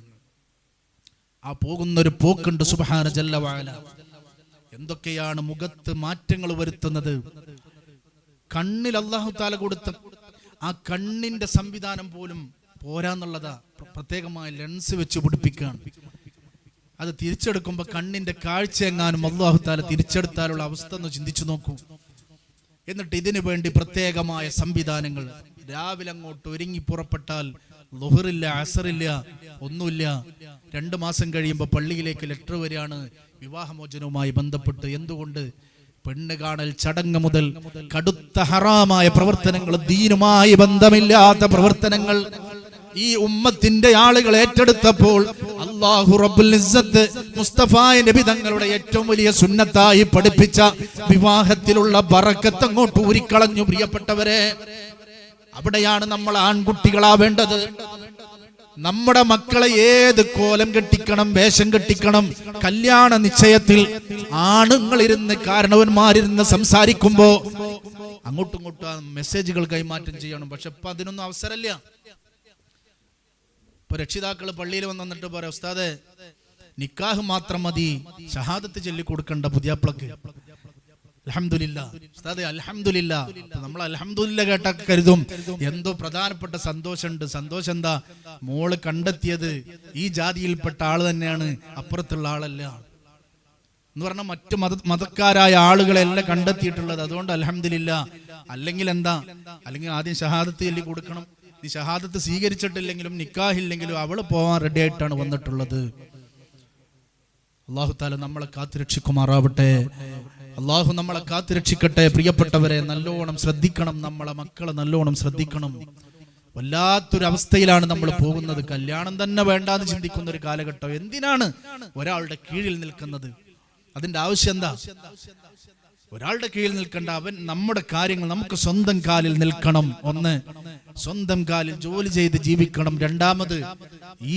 ആ പോകുന്നൊരു പോക്കുണ്ട്. സുബ്ഹാന ജല്ല വഅല. എന്തൊക്കെയാണ് മുഖത്ത് മാറ്റങ്ങൾ വരുത്തുന്നത്. കണ്ണിൽ അല്ലാഹു തആല കൊടുത്ത ആ കണ്ണിന്റെ സംവിധാനം പോലും പോരാന്നുള്ളതാ. പ്രത്യേകമായ ലെൻസ് വെച്ച് പിടിപ്പിക്കുകയാണ്. അത് തിരിച്ചെടുക്കുമ്പോൾ കണ്ണിന്റെ കാഴ്ച എങ്ങാനും അല്ലാഹു തആല തിരിച്ചെടുത്താലുള്ള അവസ്ഥ ഒന്ന് ചിന്തിച്ചു നോക്കൂ. എന്നിട്ട് ഇതിനു വേണ്ടി പ്രത്യേകമായ സംവിധാനങ്ങൾ. രാവിലെ അങ്ങോട്ട് ഒരുങ്ങി പുറപ്പെട്ടാൽ ളുഹറില്ല, അസറില്ല, ഒന്നുമില്ല. 2 മാസം കഴിയുമ്പോൾ പള്ളിയിലേക്ക് ലെറ്റർ വരികയാണ് വിവാഹമോചനവുമായി ബന്ധപ്പെട്ട്. എന്തുകൊണ്ട്? പെണ്ണ് കാണൽ ചടങ്ങ് മുതൽ കടുത്ത ഹറാമായ പ്രവർത്തനങ്ങൾ, ദീനുമായി ബന്ധമില്ലാത്ത പ്രവർത്തനങ്ങൾ ഈ ഉമ്മത്തിന്റെ ആളുകൾ ഏറ്റെടുത്തപ്പോൾ അല്ലാഹു റബ്ബുൽ ഇസ്സത്ത് മുസ്തഫായ നബി തങ്ങളുടെ ഏറ്റവും വലിയ സുന്നത്തായി പഠിപ്പിച്ച വിവാഹത്തിലുള്ള ബറക്കത്ത് അങ്ങോട്ട് ഊരിക്കളഞ്ഞു. പ്രിയപ്പെട്ടവരെ, അവിടെയാണ് നമ്മൾ ആൺകുട്ടികളാവേണ്ടത്. നമ്മുടെ മക്കളെ ഏത് കോലം കെട്ടിക്കണം, വേഷം കെട്ടിക്കണം. കല്യാണ നിശ്ചയത്തിൽ ആണുങ്ങളിരുന്ന്, കാരണവന്മാരിരുന്ന് സംസാരിക്കുമ്പോ അങ്ങോട്ടും ഇങ്ങോട്ടും മെസ്സേജുകൾ കൈമാറ്റം ചെയ്യണം. പക്ഷെ ഇപ്പൊ അതിനൊന്നും അവസരമില്ല. ഇപ്പൊ രക്ഷിതാക്കൾ പള്ളിയിൽ വന്നിട്ട് പറയാം, ഉസ്താദെ നിക്കാഹ് മാത്രം മതി, ഷഹാദത്ത് ചൊല്ലി കൊടുക്കണ്ട പുതിയാപ്ലക്ക്. അൽഹംദുലില്ലാഹ് ഉസ്താദെ, അൽഹംദുലില്ലാഹ്. നമ്മൾ അൽഹംദുലില്ലാഹ് കേട്ട കരുതും എന്തോ പ്രധാനപ്പെട്ട സന്തോഷമുണ്ട്. സന്തോഷം എന്താ? മോള് കണ്ടെത്തിയത് ഈ ജാതിയിൽപ്പെട്ട ആള് തന്നെയാണ്, അപ്പുറത്തുള്ള ആളല്ല എന്ന് പറഞ്ഞാൽ മറ്റു മതക്കാരായ ആളുകളെല്ലാം കണ്ടെത്തിയിട്ടുള്ളത്. അതുകൊണ്ട് അൽഹംദുലില്ലാഹ്. അല്ലെങ്കിൽ എന്താ? അല്ലെങ്കിൽ ആദ്യം ഷഹാദത്ത് ചൊല്ലി കൊടുക്കണം. നീ ഷഹാദത്ത് സ്വീകരിച്ചിട്ടില്ലെങ്കിലും നിക്കാഹില്ലെങ്കിലും അവള് പോവാൻ റെഡി ആയിട്ടാണ് വന്നിട്ടുള്ളത്. അല്ലാഹു തആല നമ്മളെ കാത്തുരക്ഷിക്കുമാറാവട്ടെ. അല്ലാഹു നമ്മളെ കാത്തുരക്ഷിക്കട്ടെ. പ്രിയപ്പെട്ടവരെ, നല്ലോണം ശ്രദ്ധിക്കണം. നമ്മളെ മക്കളെ നല്ലോണം ശ്രദ്ധിക്കണം. വല്ലാത്തൊരവസ്ഥയിലാണ് നമ്മൾ പോകുന്നത്. കല്യാണം തന്നെ വേണ്ടാന്ന് ചിന്തിക്കുന്ന ഒരു കാലഘട്ടം. എന്തിനാണ് ഒരാളുടെ കീഴിൽ നിൽക്കുന്നത്? അതിന്റെ ആവശ്യം എന്താ? ഒരാളുടെ കീഴിൽ നിൽക്കേണ്ട. അവൻ നമ്മുടെ കാര്യങ്ങൾ നമുക്ക് സ്വന്തം കാലിൽ നിൽക്കണം. ഒന്ന്, സ്വന്തം കാലിൽ ജോലി ചെയ്ത് ജീവിക്കണം. രണ്ടാമത്,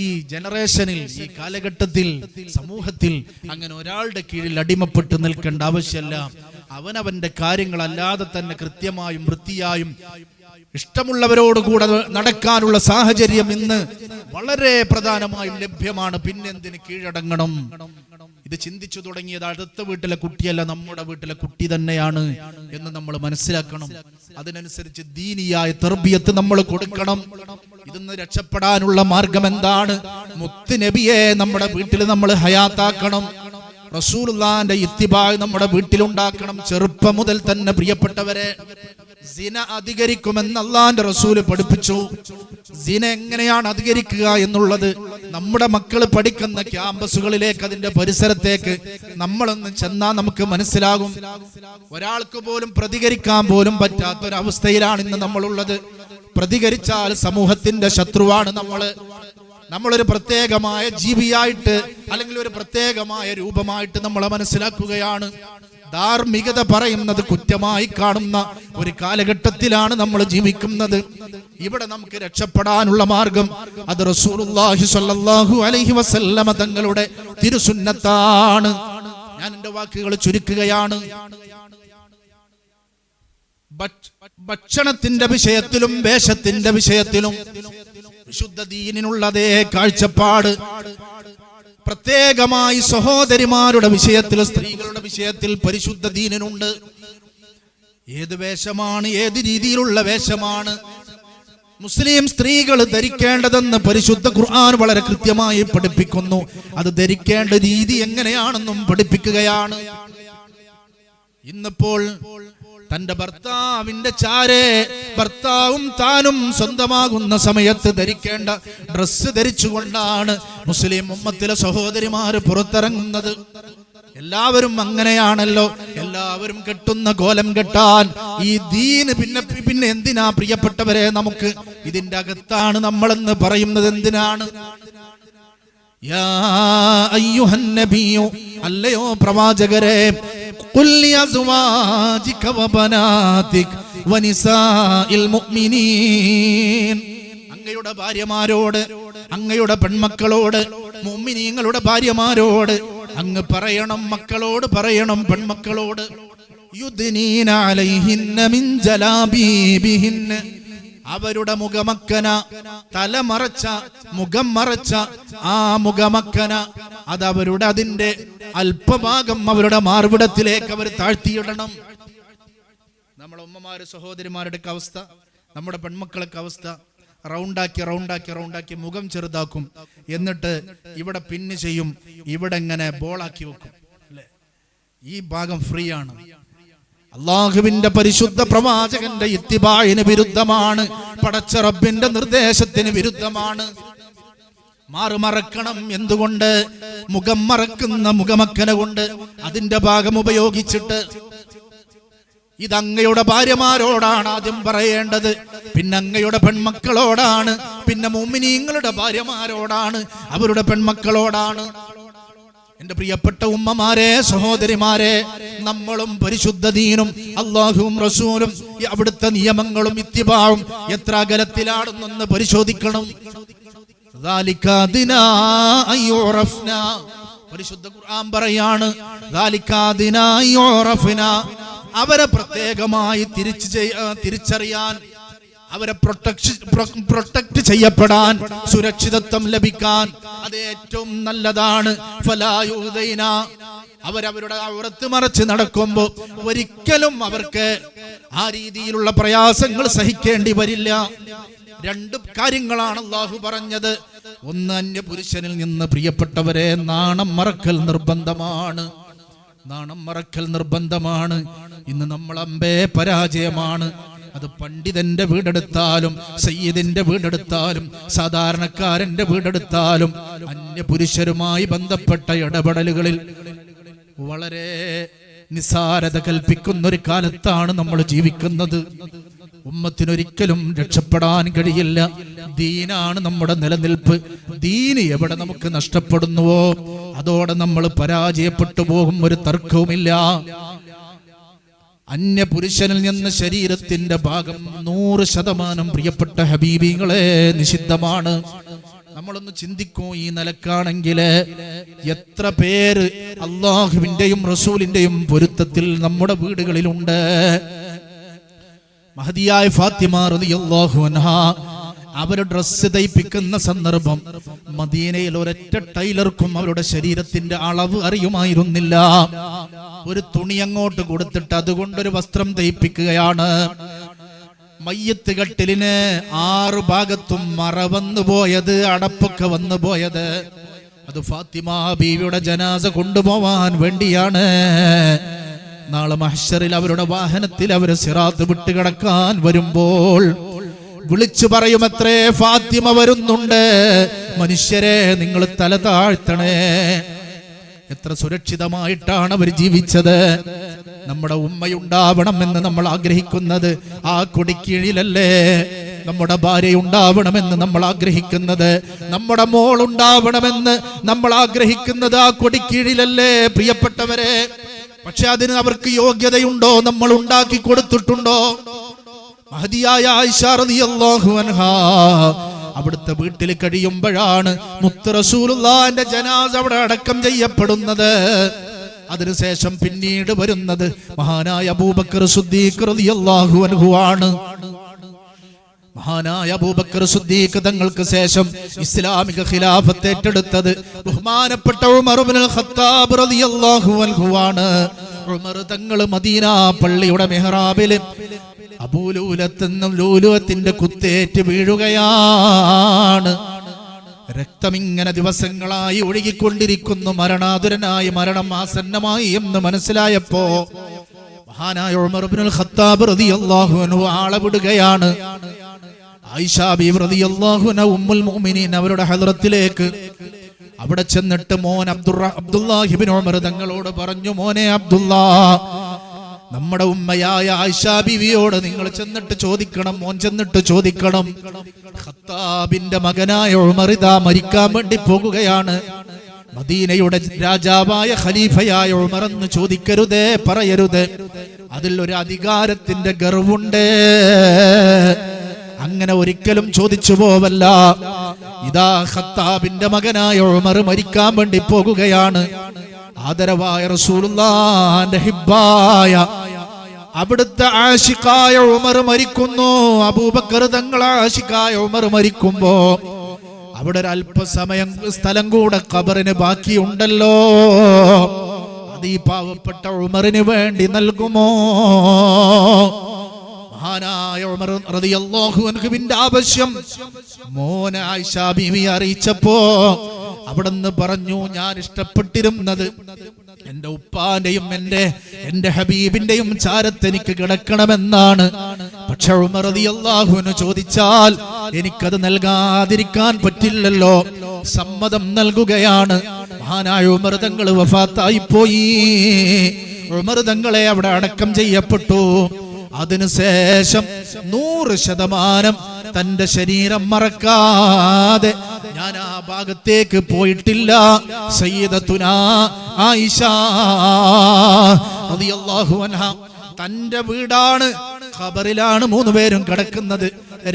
ഈ ജനറേഷനിൽ, ഈ കാലഘട്ടത്തിൽ, സമൂഹത്തിൽ അങ്ങനെ ഒരാളുടെ കീഴിൽ അടിമപ്പെട്ട് നിൽക്കേണ്ട ആവശ്യമല്ല. അവനവന്റെ കാര്യങ്ങളല്ലാതെ തന്നെ കൃത്യമായും വൃത്തിയായും ഇഷ്ടമുള്ളവരോടുകൂടെ നടക്കാനുള്ള സാഹചര്യം ഇന്ന് വളരെ പ്രധാനമായും ലഭ്യമാണ്. പിന്നെന്തിന് കീഴടങ്ങണം? ഇത് ചിന്തിച്ചു തുടങ്ങിയത് അടുത്ത വീട്ടിലെ കുട്ടിയല്ല, നമ്മുടെ വീട്ടിലെ കുട്ടി തന്നെയാണ് എന്ന് നമ്മൾ മനസ്സിലാക്കണം. അതിനനുസരിച്ച് ദീനിയായ തർബിയത്ത് നമ്മൾ കൊടുക്കണം. ഇതിന്ന് രക്ഷപ്പെടാനുള്ള മാർഗം എന്താണ്? മുത്ത് നബിയെ നമ്മുടെ വീട്ടിൽ നമ്മൾ ഹയാത്താക്കണം. റസൂലുള്ളാഹിന്റെ ഇത്തിബാ നമ്മുടെ വീട്ടിലുണ്ടാക്കണം. ചെറുപ്പം മുതൽ തന്നെ പ്രിയപ്പെട്ടവരെ, സിന അധികരിക്കുമെന്ന് അള്ളാന്റെ റസൂല് പഠിപ്പിച്ചു. സിന എങ്ങനെയാണ് അധികരിക്കുക എന്നുള്ളത് നമ്മുടെ മക്കൾ പഠിക്കുന്ന ക്യാമ്പസുകളിലേക്ക്, അതിന്റെ പരിസരത്തേക്ക് നമ്മളൊന്ന് ചെന്നാൽ നമുക്ക് മനസ്സിലാകും. ഒരാൾക്ക് പോലും പ്രതികരിക്കാൻ പോലും പറ്റാത്തൊരവസ്ഥയിലാണ് ഇന്ന് നമ്മളുള്ളത്. പ്രതികരിച്ചാൽ സമൂഹത്തിന്റെ ശത്രുവാണ് നമ്മളൊരു പ്രത്യേകമായ ജീവിയായിട്ട് അല്ലെങ്കിൽ ഒരു പ്രത്യേകമായ രൂപമായിട്ട് നമ്മളെ മനസ്സിലാക്കുകയാണ്. ധാർമ്മികത പറയുന്നത് കുറ്റമായി കാണുന്ന ഒരു കാലഘട്ടത്തിലാണ് നമ്മൾ ജീവിക്കുന്നത്. ഇവിടെ നമുക്ക് രക്ഷപ്പെടാനുള്ള മാർഗം അത് റസൂലുള്ളാഹി സ്വല്ലല്ലാഹു അലൈഹി വസല്ലമ തങ്ങളുടെ തിരുസുന്നത്താണ്. ഞാൻ എന്റെ വാക്കുകൾ ചുരുക്കുകയാണ്. ഭക്ഷണത്തിന്റെ വിഷയത്തിലും വേഷത്തിന്റെ വിഷയത്തിലും വിശുദ്ധ ദീനിനുള്ളതേ കാഴ്ചപ്പാട്. പ്രത്യേകമായി സഹോദരിമാരുടെ വിഷയത്തിൽ, സ്ത്രീകളുടെ വിഷയത്തിൽ പരിശുദ്ധ ദീനിനുണ്ട്. ഏത് വേഷമാണ്, ഏത് രീതിയിലുള്ള വേഷമാണ് മുസ്ലിം സ്ത്രീകൾ ധരിക്കേണ്ടതെന്ന് പരിശുദ്ധ ഖുർആൻ വളരെ കൃത്യമായി പഠിപ്പിക്കുന്നു. അത് ധരിക്കേണ്ട രീതി എങ്ങനെയാണെന്നും പഠിപ്പിക്കുകയാണ്. ഇന്നിപ്പോൾ തന്റെ ഭർത്താവിന്റെ ചാരെ ഭർത്താവും താനും സ്വന്തമാകുന്ന സമയത്ത് ധരിക്കേണ്ട ഡ്രസ്സ് ധരിച്ചുകൊണ്ടാണ് മുസ്ലിം ഉമ്മത്തിലെ സഹോദരിമാര് പുറത്തിറങ്ങുന്നത്. എല്ലാവരും അങ്ങനെയാണല്ലോ. എല്ലാവരും കെട്ടുന്ന കോലം കെട്ടാൻ ഈ ദീന് പിന്നെ എന്തിനാ പ്രിയപ്പെട്ടവരെ? നമുക്ക് ഇതിന്റെ അകത്താണ് നമ്മളെന്ന് പറയുന്നത് എന്തിനാണ്? യാ അയ്യുഹൻ നബിയു, അല്ലയോ പ്രവാചകരെ, ഖുൽ ലിഅസ്വാജിക വബനാതിക വനിസാഇൽ മുഅ്മിനീൻ, അങ്ങയുടെ ഭാര്യമാരോട്, അങ്ങയുടെ പെൺമക്കളോട്, മുഅ്മിനീങ്ങളുടെ ഭാര്യമാരോട് അങ്ങ് പറയണം, മക്കളോട് പറയണം, പെൺമക്കളോട്, യുദ്നീന അലൈഹിന്ന മിൻ ജലാബീബിഹിന്ന, അവരുടെ മുഖമക്കന, തലമറച്ച, മുഖം മറച്ച ആ മുഖമക്കന അത് അവരുടെ അതിന്റെ അല്പഭാഗം അവരുടെ മാർവിടത്തിലേക്ക് അവർ താഴ്ത്തിയിടണം. നമ്മളെ ഉമ്മമാര് സഹോദരിമാരുടെ അവസ്ഥ, നമ്മുടെ പെൺമക്കളൊക്കെ അവസ്ഥ, റൗണ്ടാക്കി മുഖം ചെറുതാക്കും, എന്നിട്ട് ഇവിടെ പിന്ന് ചെയ്യും, ഇവിടെ ഇങ്ങനെ ബോളാക്കി വെക്കും. അല്ലെ, ഈ ഭാഗം ഫ്രീ ആണ്. അള്ളാഹുവിന്റെ പരിശുദ്ധ പ്രവാചകന്റെ ഇത്തിബായിന് വിരുദ്ധമാണ്. പടച്ച റബ്ബിന്റെ നിർദ്ദേശത്തിന് വിരുദ്ധമാണ്. മാറുമറക്കണം. എന്തുകൊണ്ട്? മുഖം മറക്കുന്ന മുഖമക്കന കൊണ്ട് അതിന്റെ ഭാഗം ഉപയോഗിച്ചിട്ട്. ഇതങ്ങയുടെ ഭാര്യമാരോടാണ് ആദ്യം പറയേണ്ടത്, പിന്നെ അങ്ങയുടെ പെൺമക്കളോടാണ്, പിന്നെ മുഅ്മിനീങ്ങളുടെ ഭാര്യമാരോടാണ്, അവരുടെ പെൺമക്കളോടാണ്. എന്റെ പ്രിയപ്പെട്ട ഉമ്മമാരെ, സഹോദരിമാരെ, നമ്മളും പരിശുദ്ധ ദീനും അല്ലാഹുവും റസൂലും അവിടുത്തെ നിയമങ്ങളും ഇത്തിബാവും എത്ര അകലത്തിലാണെന്നൊന്ന് പരിശോധിക്കണം. പരിശുദ്ധ ഖുർആൻ പറയാണ്, അവരെ പ്രത്യേകമായി തിരിച്ചറിയാൻ, അവരെ പ്രൊട്ടക്ട് ചെയ്യപ്പെടാൻ, സുരക്ഷിതത്വം ലഭിക്കാൻ അത് ഏറ്റവും നല്ലതാണ്. ഫലായുദൈന, അവരവരുടെ ഔറത്ത് മറച്ച് നടക്കുമ്പോൾ ഒരിക്കലും അവർക്ക് ആ രീതിയിലുള്ള പ്രയാസങ്ങൾ സഹിക്കേണ്ടി വരില്ല. രണ്ട് കാര്യങ്ങളാണ് അല്ലാഹു പറഞ്ഞത്. ഒന്ന്, അന്യപുരുഷനിൽ നിന്ന് പ്രിയപ്പെട്ടവരെ നാണം മറക്കൽ നിർബന്ധമാണ്. നാണം മറക്കൽ നിർബന്ധമാണ്. ഇന്ന് നമ്മൾ അമ്പേ പരാജയമാണ്. അത് പണ്ഡിതന്റെ വീടെടുത്താലും, സയ്യിദിന്റെ വീടെടുത്താലും, സാധാരണക്കാരന്റെ വീടെടുത്താലും, അന്യപുരുഷരുമായി ബന്ധപ്പെട്ട ഇടപെടലുകളിൽ വളരെ നിസാരത കൽപ്പിക്കുന്ന ഒരു കാലത്താണ് നമ്മൾ ജീവിക്കുന്നത്. ഉമ്മത്തിനൊരിക്കലും രക്ഷപ്പെടാൻ കഴിയില്ല. ദീനാണ് നമ്മുടെ നിലനിൽപ്പ്. ദീന് എവിടെ നമുക്ക് നഷ്ടപ്പെടുന്നുവോ അതോടെ നമ്മൾ പരാജയപ്പെട്ടു പോകും, ഒരു തർക്കവുമില്ല. അന്യ പുരുഷനിൽ നിന്ന് ശരീരത്തിന്റെ ഭാഗം 100% പ്രിയപ്പെട്ട ഹബീബികളെ നിഷിദ്ധമാണ്. നമ്മളൊന്ന് ചിന്തിക്കൂ, ഈ നിലക്കാണെങ്കിൽ എത്ര പേര് അള്ളാഹുവിന്റെയും റസൂലിന്റെയും പൊരുത്തത്തിൽ നമ്മുടെ വീടുകളിലുണ്ട്. മഹദിയായ ഫാത്തിമ റളിയല്ലാഹു അൻഹാ അവരുടെ ഡ്രസ്സ് തയ്പ്പിക്കുന്ന സന്ദർഭം മദീനയിൽ ഒരൊറ്റ ടൈലർക്കും അവരുടെ ശരീരത്തിന്റെ അളവ് അറിയുമായിരുന്നില്ല. ഒരു തുണി അങ്ങോട്ട് കൊടുത്തിട്ട് അതുകൊണ്ടൊരു വസ്ത്രം തയ്പ്പിക്കുകയാണ്. മയ്യത്ത് കട്ടിലിന് 6 ഭാഗത്തും മറ വന്നു പോയത്, അടപ്പൊക്കെ വന്നു പോയത്. അത് ഫാത്തിമ ബീവിയുടെ ജനാസ കൊണ്ടുപോവാൻ വേണ്ടിയാണ്. നാളെ മഹ്ശറിൽ അവരുടെ വാഹനത്തിൽ അവര് സിറാത്ത് വിട്ടുകിടക്കാൻ വരുമ്പോൾ വിളിച്ചു പറയുമത്രേ, ഫാത്തിമ വരുന്നുണ്ട്, മനുഷ്യരെ നിങ്ങൾ തല താഴ്ത്തണേ. എത്ര സുരക്ഷിതമായിട്ടാണ് അവർ ജീവിച്ചത്. നമ്മുടെ ഉമ്മയുണ്ടാവണമെന്ന് നമ്മൾ ആഗ്രഹിക്കുന്നത് ആ കൊടിക്കീഴിലല്ലേ? നമ്മുടെ ഭാര്യ ഉണ്ടാവണമെന്ന് നമ്മൾ ആഗ്രഹിക്കുന്നത്, നമ്മുടെ മോൾ ഉണ്ടാവണമെന്ന് നമ്മൾ ആഗ്രഹിക്കുന്നത് ആ കൊടിക്കീഴിലല്ലേ പ്രിയപ്പെട്ടവരെ? പക്ഷെ അതിന് അവർക്ക് യോഗ്യതയുണ്ടോ? നമ്മൾ ഉണ്ടാക്കി കൊടുത്തിട്ടുണ്ടോ? മഹദിയായ ആയിഷ റളിയല്ലാഹു അൻഹാ അവിടുത്തെ വീട്ടിൽ കഴിയുമ്പോഴാണ് മുത്ത് റസൂലുള്ളാഹിന്റെ ജനാസ അവിടെ അടക്കം ചെയ്യപ്പെടുന്നത്. അതിനുശേഷം പിന്നീട് വരുന്നത് മഹാനായ അബൂബക്കർ സിദ്ദീഖ് റളിയല്ലാഹു അൻഹു ആണ്. മഹാനായ അബൂബക്കർ സിദ്ദീഖ് തങ്ങൾക്ക് ശേഷം ഇസ്ലാമിക ഖിലാഫത്ത് ഏറ്റെടുത്തത് ബഹുമാനപ്പെട്ട ഉമർ ഇബ്നുൽ ഖത്താബ് റളിയല്ലാഹു അൻഹു ആണ്. ഉമർ തങ്ങൾ മദീന പള്ളിയുടെ മെഹ്റാബിൽ ലൂലുവത്തിന്റെ കുത്തേറ്റ് വീഴുകയാണ്. രക്തമിങ്ങനെ ദിവസങ്ങളായി ഒഴുകിക്കൊണ്ടിരിക്കുന്നു. മരണാതുരനായി, മരണം ആസന്നമായി എന്ന് മനസ്സിലായപ്പോ മഹാനായ ഉമർ ഇബ്നുൽ ഖത്താബ് റളിയല്ലാഹു അൻഹു ആളെ വിടുകയാണ്. ആയിഷ ബീവി റളിയല്ലാഹു അൻഹ ഉമ്മുൽ മുഅ്മിനീൻ അവരുടെ ഹദ്റത്തിലേക്ക് അവിടെ ചെന്നിട്ട് മോൻ അബ്ദുല്ലാഹി ഇബ്നു ഉമർ തങ്ങളോട് പറഞ്ഞു, മോനെ അബ്ദുല്ലാ, നമ്മുടെ ഉമ്മയായ ആയിഷ ബീവിയോട് നിങ്ങൾ ചെന്നിട്ട് ചോദിക്കണം, മോൻ ചെന്നിട്ട് ചോദിക്കണം, ഖത്താബിന്റെ മകനായ ഉമർ ഇതാ മരിക്കാൻ വേണ്ടി പോകുകയാണ്, മദീനയുടെ രാജാവായ ഖലീഫയായ ഉമർ എന്ന് ചോദിക്കരുതേ, പറയരുത്, അതിൽ ഒരു അധികാരത്തിന്റെ ഗർവുണ്ട്, അങ്ങനെ ഒരിക്കലും ചോദിച്ചു പോവല്ല. ഇതാ ഖത്താബിന്റെ മകനായ ഉമർ മരിക്കാൻ വേണ്ടി പോകുകയാണ്. ആദരവായ റസൂലുള്ളാഹിന്റെ ഹിബ്ബായ അവിടുത്തെ ആശിഖായ ഉമർ മരിക്കുന്നു. അബൂബക്കർ തങ്ങൾ ആശിഖായ ഉമർ മരിക്കുമ്പോ അവിടെ ഒരു അല്പസമയം സ്ഥലം കൂടെ ഖബറിന് ബാക്കിയുണ്ടല്ലോ, അത് ഈ പാവപ്പെട്ട ഉമറിന് വേണ്ടി നൽകുമോ? മഹാനായ ഉമർ റളിയല്ലാഹു അൻഹുവിന്റെ ആവശ്യം മോനെ ആയിഷ ബീവി അറിയിച്ചപ്പോ അവിടുന്ന് പറഞ്ഞു, ഞാൻ ഇഷ്ടപ്പെട്ടിരുന്നത് എന്റെ ഉപ്പാന്റെയും എന്റെ ഹബീബിന്റെയും ചാരത്ത് എനിക്ക് കിടക്കണമെന്നാണ്. പക്ഷെ ഉമർ റളിയല്ലാഹു അൻഹു ചോദിച്ചാൽ എനിക്കത് നൽകാതിരിക്കാൻ പറ്റില്ലല്ലോ, സമ്മതം നൽകുകയാണ്. മഹാനായ ഉമർ തങ്ങൾ വഫാത്തായി പോയി. ഉമർ തങ്ങളെ അവിടെ അടക്കം ചെയ്യപ്പെട്ടു. അതിനുശേഷം 100% തന്റെ ശരീരം മറക്കാതെ ഞാൻ ആ ഭാഗത്തേക്ക് പോയിട്ടില്ല. സയ്യിദത്തുനാ ആയിഷ റളിയല്ലാഹു അൻഹ തന്റെ വീടാണ്, ഖബറിലാണ് 3 പേരും കിടക്കുന്നത്.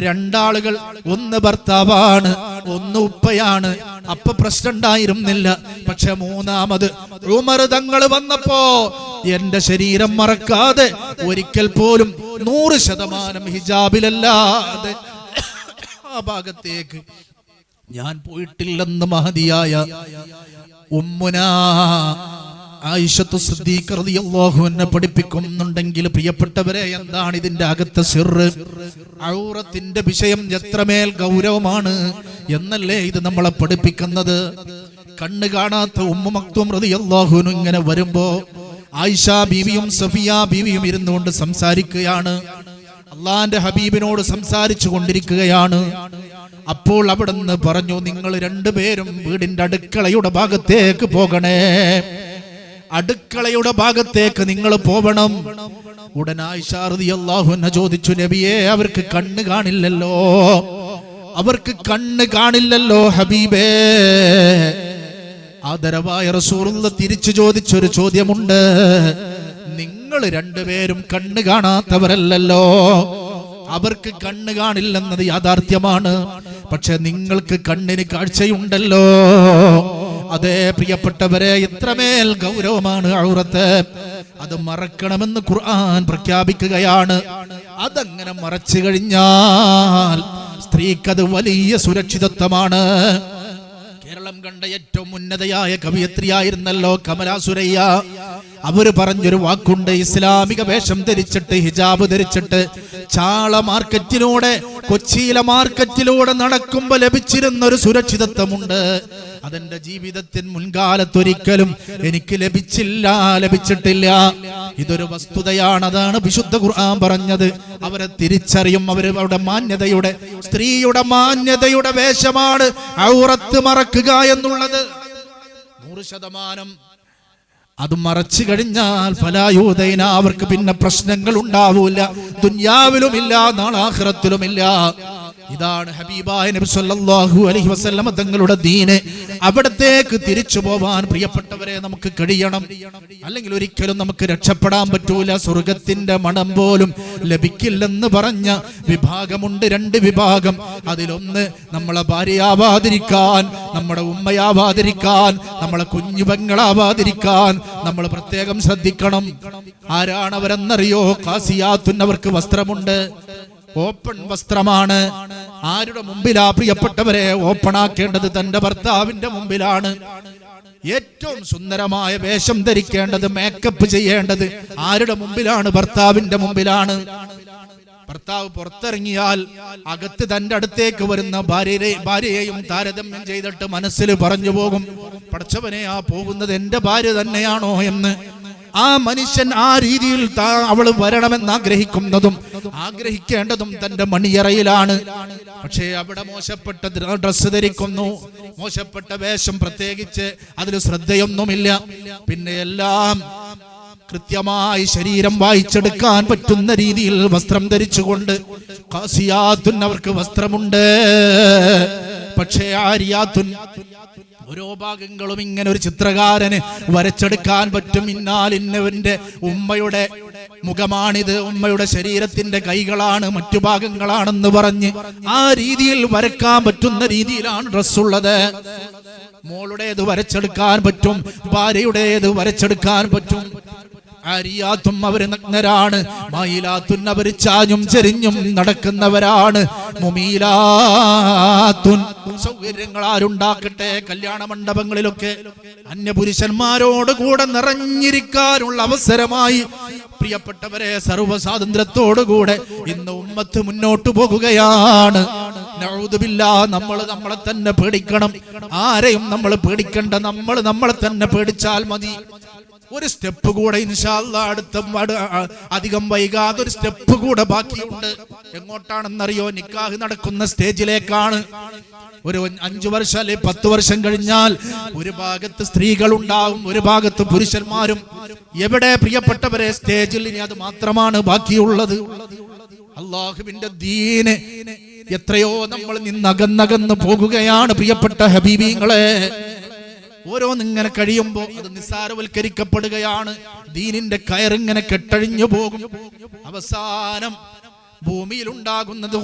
2 ആളുകൾ, ഒന്ന് ഭർത്താവാണ്, ഒന്ന് ഉപ്പയാണ്. അപ്പൊ പ്രശ്നം ഉണ്ടായിരുന്നില്ല. പക്ഷെ 3ാമത് ഉമർ തങ്ങൾ വന്നപ്പോ എന്റെ ശരീരം മറക്കാതെ ഒരിക്കൽ പോലും 100% ഹിജാബിലല്ലാതെ ആ ഭാഗത്തേക്ക് ഞാൻ പോയിട്ടില്ലെന്ന് മഹദിയായ ഉമ്മുനാ ആയിഷത്തു സിദ്ദീഖ റളിയല്ലാഹു അൻഹ പഠിപ്പിക്കുന്നുണ്ടെങ്കിൽ പ്രിയപ്പെട്ടവരെ, എന്താണ് ഇതിന്റെ അകത്തെ സിർറ്? ഔറത്തിന്റെ വിഷയം എത്രമേൽ ഗൗരവമാണ് എന്നല്ലേ ഇത് നമ്മളെ പഠിപ്പിക്കുന്നത്. കണ്ണ് കാണാത്ത ഉമ്മു മക്തൂം റളിയല്ലാഹു അൻഹു ഇങ്ങനെ വരുമ്പോ ആയിഷ ബീവിയും സഫിയ ബീവിയും ഇരുന്നുകൊണ്ട് സംസാരിക്കുകയാണ്. അള്ളാന്റെ ഹബീബിനോട് സംസാരിച്ചു കൊണ്ടിരിക്കുകയാണ്. അപ്പോൾ അവിടുന്ന് പറഞ്ഞു, നിങ്ങൾ 2 പേരും വീടിന്റെ അടുക്കളയുടെ ഭാഗത്തേക്ക് പോകണേ. അടുക്കളയുടെ ഭാഗത്തേക്ക് നിങ്ങൾ പോവണം. ഉടൻ ആയിഷ റളിയല്ലാഹു അൻഹ ചോദിച്ചു, നബിയേ, അവർക്ക് കണ്ണ് കാണില്ലല്ലോ, അവർക്ക് കണ്ണ് കാണില്ലല്ലോ ഹബീബേ. ആദരവായ റസൂലുള്ള തിരിച്ചു ചോദിച്ചൊരു ചോദ്യമുണ്ട്, നിങ്ങൾ രണ്ടുപേരും കണ്ണ് കാണാത്തവരല്ലല്ലോ. അവർക്ക് കണ്ണ് കാണില്ലെന്നത് യാഥാർത്ഥ്യമാണ്, പക്ഷെ നിങ്ങൾക്ക് കണ്ണിന് കാഴ്ചയുണ്ടല്ലോ. അതേ പ്രിയപ്പെട്ടവരെ, എത്രമേൽ ഗൗരവമാണ് ഔറത്ത്. അത് മറക്കണമെന്ന് ഖുർആൻ പ്രഖ്യാപിക്കുകയാണ്. അതങ്ങനെ മറച്ചു കഴിഞ്ഞാൽ സ്ത്രീക്കത് വലിയ സുരക്ഷിതത്വമാണ്. കേരളം കണ്ട ഏറ്റവും ഉന്നതയായ കവയിത്രിയായിരുന്നല്ലോ കമലാ സുരയ്യ. അവര് പറഞ്ഞൊരു വാക്കുണ്ട്, ഇസ്ലാമിക വേഷം ധരിച്ചിട്ട്, ഹിജാബ് ധരിച്ചിട്ട് ചാള മാർക്കറ്റിലൂടെ, കൊച്ചിയിലെ മാർക്കറ്റിലൂടെ നടക്കുമ്പോ ലഭിച്ചിരുന്ന ഒരു സുരക്ഷിതത്വമുണ്ട്. അതെന്റെ ജീവിതത്തിൽ മുൻകാലത്തൊരിക്കലും എനിക്ക് ലഭിച്ചിട്ടില്ല. ഇതൊരു വസ്തുതയാണ്. അതാണ് വിശുദ്ധ ഖുർആൻ പറഞ്ഞത്. അവരെ തിരിച്ചറിയും. അവരുടെ മാന്യതയുടെ, സ്ത്രീയുടെ മാന്യതയുടെ വേഷമാണ് ഔറത്ത് മറക്കുക എന്നുള്ളത്. 100%. അത് മറച്ചു കഴിഞ്ഞാൽ ഫലായൂദൈന, അവർക്ക് പിന്നെ പ്രശ്നങ്ങൾ ഉണ്ടാവൂല, ദുനിയാവിലുമില്ല നാളെ ആഖിറത്തിലുമില്ല. ഇതാണ് ഹബീബായ നബി സല്ലല്ലാഹു അലൈഹി വസല്ലം തങ്ങളുടെ ദീന്. അവിടത്തേക്ക് തിരിച്ചു പോവാൻ പ്രിയപ്പെട്ടവരെ നമുക്ക് കഴിയണം. അല്ലെങ്കിൽ ഒരിക്കലും നമുക്ക് രക്ഷപ്പെടാൻ പറ്റൂല. സ്വർഗത്തിന്റെ മണം പോലും ലഭിക്കില്ലെന്ന് പറഞ്ഞ വിഭാഗമുണ്ട്, 2 വിഭാഗം. അതിലൊന്ന് നമ്മളെ ഭാര്യയാവാതിരിക്കാൻ, നമ്മുടെ ഉമ്മയാവാതിരിക്കാൻ, നമ്മളെ കുഞ്ഞുപെങ്ങളാവാതിരിക്കാൻ നമ്മൾ പ്രത്യേകം ശ്രദ്ധിക്കണം. ആരാണവരെന്നറിയോ? ഖാസിയാത്തുൻ. അവർക്ക് വസ്ത്രമുണ്ട്, ഓപ്പൺ വസ്ത്രമാണ്. ആരുടെ മുമ്പിലാ പ്രിയപ്പെട്ടവരെ ഓപ്പൺ ആക്കേണ്ടത്? തന്റെ ഭർത്താവിന്റെ മുമ്പിലാണ്. ഏറ്റവും സുന്ദരമായ വേഷം ധരിക്കേണ്ടത്, മേക്കപ്പ് ചെയ്യേണ്ടത് ആരുടെ മുമ്പിലാണ്? ഭർത്താവിന്റെ മുമ്പിലാണ്. ഭർത്താവ് പുറത്തിറങ്ങിയാൽ അകത്ത് തന്റെ അടുത്തേക്ക് വരുന്ന ഭാര്യയെയും താരതമ്യം ചെയ്തിട്ട് മനസ്സിൽ പറഞ്ഞു പോകും, പടച്ചവനെ, ആ പോകുന്നത് എന്റെ ഭാര്യ തന്നെയാണോ എന്ന്. ആ മനുഷ്യൻ ആ രീതിയിൽ അവൾ വരണമെന്ന് ആഗ്രഹിക്കേണ്ടതും തന്റെ മണിയറയിലാണ്. പക്ഷേ അവിടെ മോശപ്പെട്ട ഡ്രസ്സ് ധരിക്കുന്നു, മോശപ്പെട്ട വേഷം, പ്രത്യേകിച്ച് അതിൽ ശ്രദ്ധയൊന്നുമില്ല. പിന്നെ എല്ലാം കൃത്യമായി ശരീരം വായിച്ചെടുക്കാൻ പറ്റുന്ന രീതിയിൽ വസ്ത്രം ധരിച്ചുകൊണ്ട് ഖാസിയാത്തുൻ, അവർക്ക് വസ്ത്രമുണ്ട്. പക്ഷേ ആരിയാത്തുൻ, ഓരോ ഭാഗങ്ങളും ഇങ്ങനെ ഒരു ചിത്രകാരന് വരച്ചെടുക്കാൻ പറ്റും. ഇന്നവന്റെ ഉമ്മയുടെ മുഖമാണിത്, ഉമ്മയുടെ ശരീരത്തിന്റെ കൈകളാണ്, മറ്റു ഭാഗങ്ങളാണെന്ന് പറഞ്ഞ് ആ രീതിയിൽ വരക്കാൻ പറ്റുന്ന രീതിയിലാണ് ഡ്രസ്സുള്ളത്. മോളുടേത് വരച്ചെടുക്കാൻ പറ്റും, ഭാര്യയുടേത് വരച്ചെടുക്കാൻ പറ്റും. ആരിയാത്തും അവര് നഗ്നരാണ്, മായിലാത്തുൻ അവര് ചാഞ്ഞും ചെരിഞ്ഞും നടക്കുന്നവരാണ്, മുമീലാത്തുൻ സൗകര്യങ്ങൾ ആരുണ്ടാക്കട്ടെ. കല്യാണ മണ്ഡപങ്ങളിലൊക്കെ അന്യപുരുഷന്മാരോട് കൂടെ നിറഞ്ഞിരിക്കാനുള്ള അവസരമായി പ്രിയപ്പെട്ടവരെ സർവ്വസ്വാതന്ത്ര്യത്തോടുകൂടെ ഇന്ന് ഉമ്മത്ത് മുന്നോട്ട് പോകുകയാണ്. നഊദുബില്ലാ, നമ്മളെ തന്നെ പേടിക്കണം. ആരെയും നമ്മൾ പേടിക്കണ്ട, നമ്മളെ തന്നെ പേടിച്ചാൽ മതി. ഒരു സ്റ്റെപ്പ് കൂടെ ഇൻഷാ അല്ലാഹ് അധികം വൈകാതെ ഒരു സ്റ്റെപ്പ് കൂടെ ബാക്കിയുണ്ട്. എങ്ങോട്ടാണെന്നറിയോ? നിക്കാഹ് നടക്കുന്ന സ്റ്റേജിലേക്കാണ്. ഒരു 5 വർഷം അല്ലെ 10 വർഷം കഴിഞ്ഞാൽ ഒരു ഭാഗത്ത് സ്ത്രീകൾ ഉണ്ടാവും, ഒരു ഭാഗത്ത് പുരുഷന്മാരും. എവിടെ പ്രിയപ്പെട്ടവരെ? സ്റ്റേജിൽ. ഇനി അത് മാത്രമാണ് ബാക്കിയുള്ളത്. അല്ലാഹുവിന്റെ ദീന് എത്രയോ നമ്മൾ നിന്നകന്നകന്ന് പോകുകയാണ് പ്രിയപ്പെട്ട ഹബീബീങ്ങളെ. ഓരോന്നിങ്ങനെ കഴിയുമ്പോ അത് നിസ്സാരവൽക്കരിക്കപ്പെടുകയാണ്. ദീനിന്റെ കയറിങ്ങനെ കെട്ടഴിഞ്ഞു പോകും. അവസാനം ഭൂമിയിൽ ഉണ്ടാകുന്നത്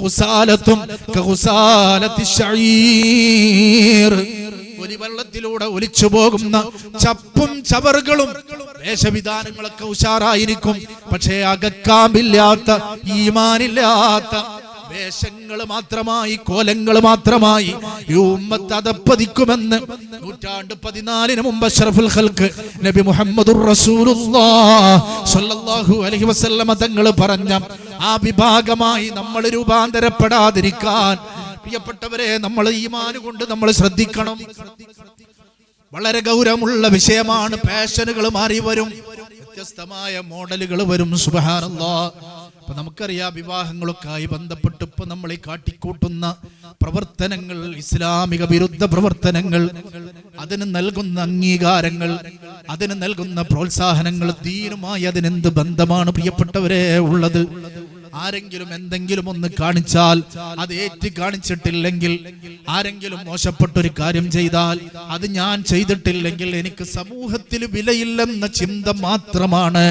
ഒലിവെള്ളത്തിലൂടെ ഒലിച്ചു പോകുന്ന ചപ്പും ചവറുകളും. വേഷവിധാനങ്ങളൊക്കെ ഉഷാറായിരിക്കും, പക്ഷേ അകക്കാമില്ലാത്ത, ഈമാനില്ലാത്ത വേഷങ്ങൾ മാത്രമായി, കോലങ്ങൾ മാത്രമായി ഈ ഉമ്മത്ത് അതപ്പതിക്കുമെന്ന് 14 മുമ്പ് അഷ്റഫുൽ ഖൽഖ് നബി മുഹമ്മദുർ റസൂലുള്ളാഹി സ്വല്ലല്ലാഹു അലൈഹി വസല്ലം തങ്ങൾ പറഞ്ഞ ആ വിഭാഗമായി നമ്മൾ രൂപാന്തരപ്പെടാതിരിക്കാൻ പ്രിയപ്പെട്ടവരെ നമ്മൾ ഈമാൻ കൊണ്ട് നമ്മൾ ശ്രദ്ധിക്കണം. വളരെ ഗൗരവമുള്ള വിഷയമാണ്. ഫാഷനുകൾ മാറി വരും, വ്യത്യസ്തമായ മോഡലുകൾ വരും. സുബ്ഹാനല്ലാഹ്. അപ്പൊ നമുക്കറിയാം, വിവാഹങ്ങളൊക്കെയായി ബന്ധപ്പെട്ട് ഇപ്പൊ നമ്മൾ ഈ കാട്ടിക്കൂട്ടുന്ന പ്രവർത്തനങ്ങൾ, ഇസ്ലാമിക വിരുദ്ധ പ്രവർത്തനങ്ങൾ, അതിന് നൽകുന്ന അംഗീകാരങ്ങൾ, അതിന് നൽകുന്ന പ്രോത്സാഹനങ്ങൾ, ദീനുമായി അതിനെന്ത് ബന്ധമാണ് പ്രിയപ്പെട്ടവരെ ഉള്ളത്? ആരെങ്കിലും എന്തെങ്കിലും ഒന്ന് കാണിച്ചാൽ അത് ഏറ്റി കാണിച്ചിട്ടില്ലെങ്കിൽ, ആരെങ്കിലും മോശപ്പെട്ടൊരു കാര്യം ചെയ്താൽ അത് ഞാൻ ചെയ്തിട്ടില്ലെങ്കിൽ എനിക്ക് സമൂഹത്തിൽ വിലയില്ലെന്ന ചിന്ത മാത്രമാണ്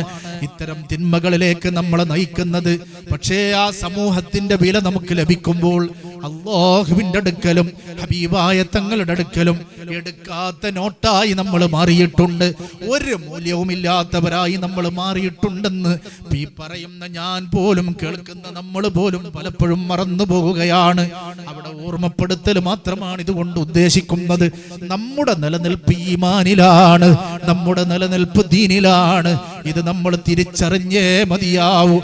ഇത്തരം തിന്മകളിലേക്ക് നമ്മളെ നയിക്കുന്നത്. പക്ഷേ ആ സമൂഹത്തിന്റെ വില നമുക്ക് ലഭിക്കുമ്പോൾ അല്ലാഹുവിന്റെ അടുക്കലും ഹബീബായ തങ്ങളുടെ അടുക്കലും എടുക്കാത്ത നോട്ടായി നമ്മൾ മാറിയിട്ടുണ്ട്, ഒരു മൂല്യവുമില്ലാത്തവരായി നമ്മൾ മാറിയിട്ടുണ്ടെന്ന് ഈ പറയുന്ന ഞാൻ പോലും കേൾക്കുന്ന നമ്മൾ പോലും പലപ്പോഴും മറന്നു പോവുകയാണ്. അവിടെ ഓർമ്മപ്പെടുത്തൽ മാത്രമാണ് ഇതുകൊണ്ട് ഉദ്ദേശിക്കുന്നത്. നമ്മുടെ നിലനിൽപ്പ് ഈമാനിലാണ്, നമ്മുടെ നിലനിൽപ്പ് ദീനിലാണ്. ഇത് നമ്മൾ തിരിച്ചറിഞ്ഞേ മതിയാവൂ.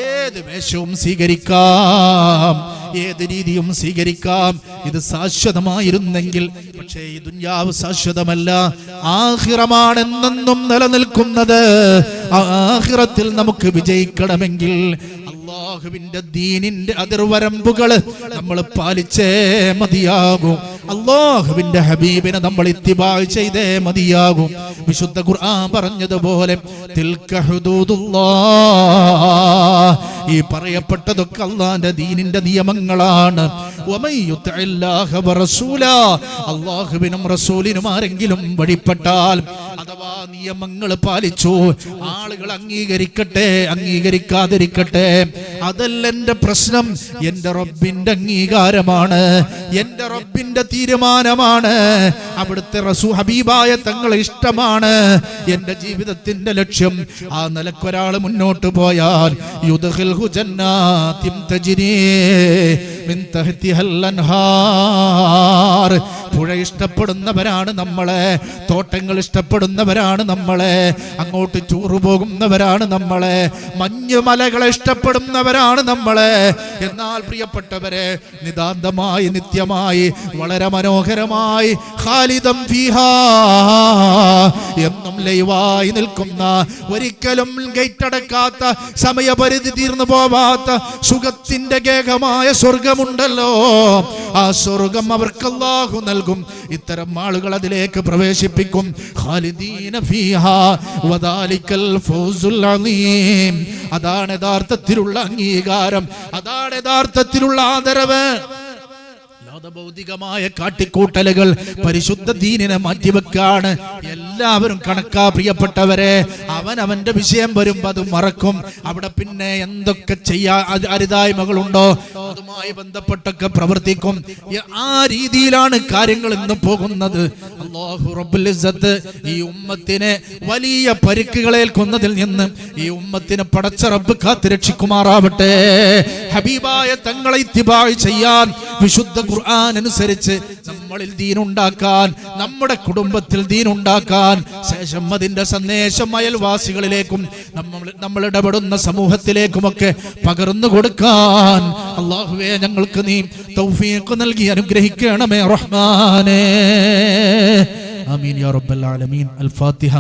ഏത് വേഷവും സ്വീകരിക്കാം, ഏത് രീതിയും സ്വീകരിക്കാം, ഇത് ശാശ്വതമായിരുന്നെങ്കിൽ. പക്ഷേ ഈ ദുനിയാവ് ശാശ്വതമല്ല, ആഖിറമാണെന്നും നിലനിൽക്കുന്നത്. ആഖിറത്തിൽ നമുക്ക് വിജയിക്കണമെങ്കിൽ അല്ലാഹുവിന്റെ ദീനിന്റെ അതിർവരമ്പുകൾ നമ്മൾ പാലിച്ചേ മതിയാകും. അല്ലാഹുവിന്റെ ഹബീബിനെ നമ്മൾ ഇത്തിബാ ചെയ്തേ മതിയാകും. വിശുദ്ധ ഖുർആൻ പറഞ്ഞതുപോലെ തിൽക ഹുദൂദുല്ലാഹ്, ഈ പറയപ്പെട്ടതൊക്കെ അല്ലാഹുവിന്റെ ദീനിന്റെ നിയമങ്ങളാണ്. വമൻ യുതിഇല്ലാഹ വറസൂലാ, അല്ലാഹുവിനും റസൂലിനും ആരെങ്കിലും വഴിപ്പെട്ടാൽ അഥവാ നിയമങ്ങൾ പാലിച്ചു, ആളുകൾ അംഗീകരിക്കട്ടെ അംഗീകരിക്കാതിരിക്കട്ടെ, അതല്ല എന്റെ പ്രശ്നം. എന്റെ റബ്ബിന്റെ അംഗീകാരമാണ്, എന്റെ റബ്ബിന്റെ തീരുമാനമാണ്, അവിടുത്തെ ഹബീബായ തങ്ങളെ ഇഷ്ടമാണ് എന്റെ ജീവിതത്തിന്റെ ലക്ഷ്യം. ആ നിലക്കൊരാൾ മുന്നോട്ട് പോയാൽ യുദ്ഖിൽഹു ജന്നാതിൻ തജ്രീ മിൻ തഹ്തിഹൽ അൻഹാർ, പുഴ ഇഷ്ടപ്പെടുന്നവരാണ് നമ്മളെ, തോട്ടങ്ങൾ ഇഷ്ടപ്പെടുന്നവരാണ് നമ്മളെ, അങ്ങോട്ട് ടൂറ് പോകുന്നവരാണ് നമ്മളെ, മഞ്ഞുമലകളെ ഇഷ്ടപ്പെടുന്നവരാണ് നമ്മളെ. എന്നാൽ പ്രിയപ്പെട്ടവരെ, നിതാന്തമായി നിത്യമായി വളരെ മനോഹരമായി ഖാലിദം ഫീഹാ എന്നും ലൈവായി നിൽക്കുന്ന, ഒരിക്കലും ഗേറ്റ് അടക്കാത്ത, സമയപരിധി തീർന്നു പോവാത്ത സുഖത്തിന്റെ ഗേഹമായ സ്വർഗമുണ്ടല്ലോ. ആ സ്വർഗം അവർക്ക് അല്ലാഹു നൽകും. ഇത്തരം ആളുകൾ അതിലേക്ക് പ്രവേശിപ്പിക്കും. ഖാലിദീന ഫീഹാ വദാലിക്കൽ ഫൗസുൽ അളീം. അതാണ് യഥാർത്ഥത്തിലുള്ള അംഗീകാരം, അതാണ് യഥാർത്ഥത്തിലുള്ള ആദരവ്. ഭൗതികമായ കാട്ടിക്കൂട്ടലുകൾ പരിശുദ്ധ ദീനിനെ മാറ്റിവെക്കാണ്. എല്ലാവരും കണക്കാ പ്രിയപ്പെട്ടവരെ. അവന്റെ വിഷയം വരുമ്പോ അത് മറക്കും. അവിടെ പിന്നെ എന്തൊക്കെ ചെയ്യാ അരുതായ്മകളുണ്ടോ അതുമായി ബന്ധപ്പെട്ടൊക്കെ പ്രവർത്തിക്കും. ആ രീതിയിലാണ് കാര്യങ്ങൾ ഇന്ന് പോകുന്നത്. അല്ലാഹു റബ്ബുൽ ഇസ്സത്ത് ഈ ഉമ്മത്തിനെ വലിയ പരിക്കുകളേൽക്കുന്നതിൽ നിന്ന് ഈ ഉമ്മത്തിനെ പടച്ച റബ്ബ് കാത്തുരക്ഷിക്കുമാറാവട്ടെ. ഹബീബായ തങ്ങളെ ഇത്തിബാ ചെയ്യാൻ, വിശുദ്ധ ഖുർആൻ അനുസരിച്ച് നമ്മളിൽ ദീനുണ്ടാക്കാൻ, നമ്മുടെ കുടുംബത്തിൽ ദീനുണ്ടാക്കാൻ, ശേഷം അതിന്റെ സന്ദേശം അയൽവാസികളിലേക്കും നമ്മൾ ഇടപെടുന്ന സമൂഹത്തിലേക്കുമൊക്കെ പകർന്നു കൊടുക്കാൻ അല്ലാഹുവേ ഞങ്ങൾക്ക് നീ തൗഫീഖ് നൽകി അനുഗ്രഹിക്കണമേ റഹ്മാനേ. ആമീൻ യാ റബ്ബൽ ആലമീൻ. അൽ ഫാത്തിഹ.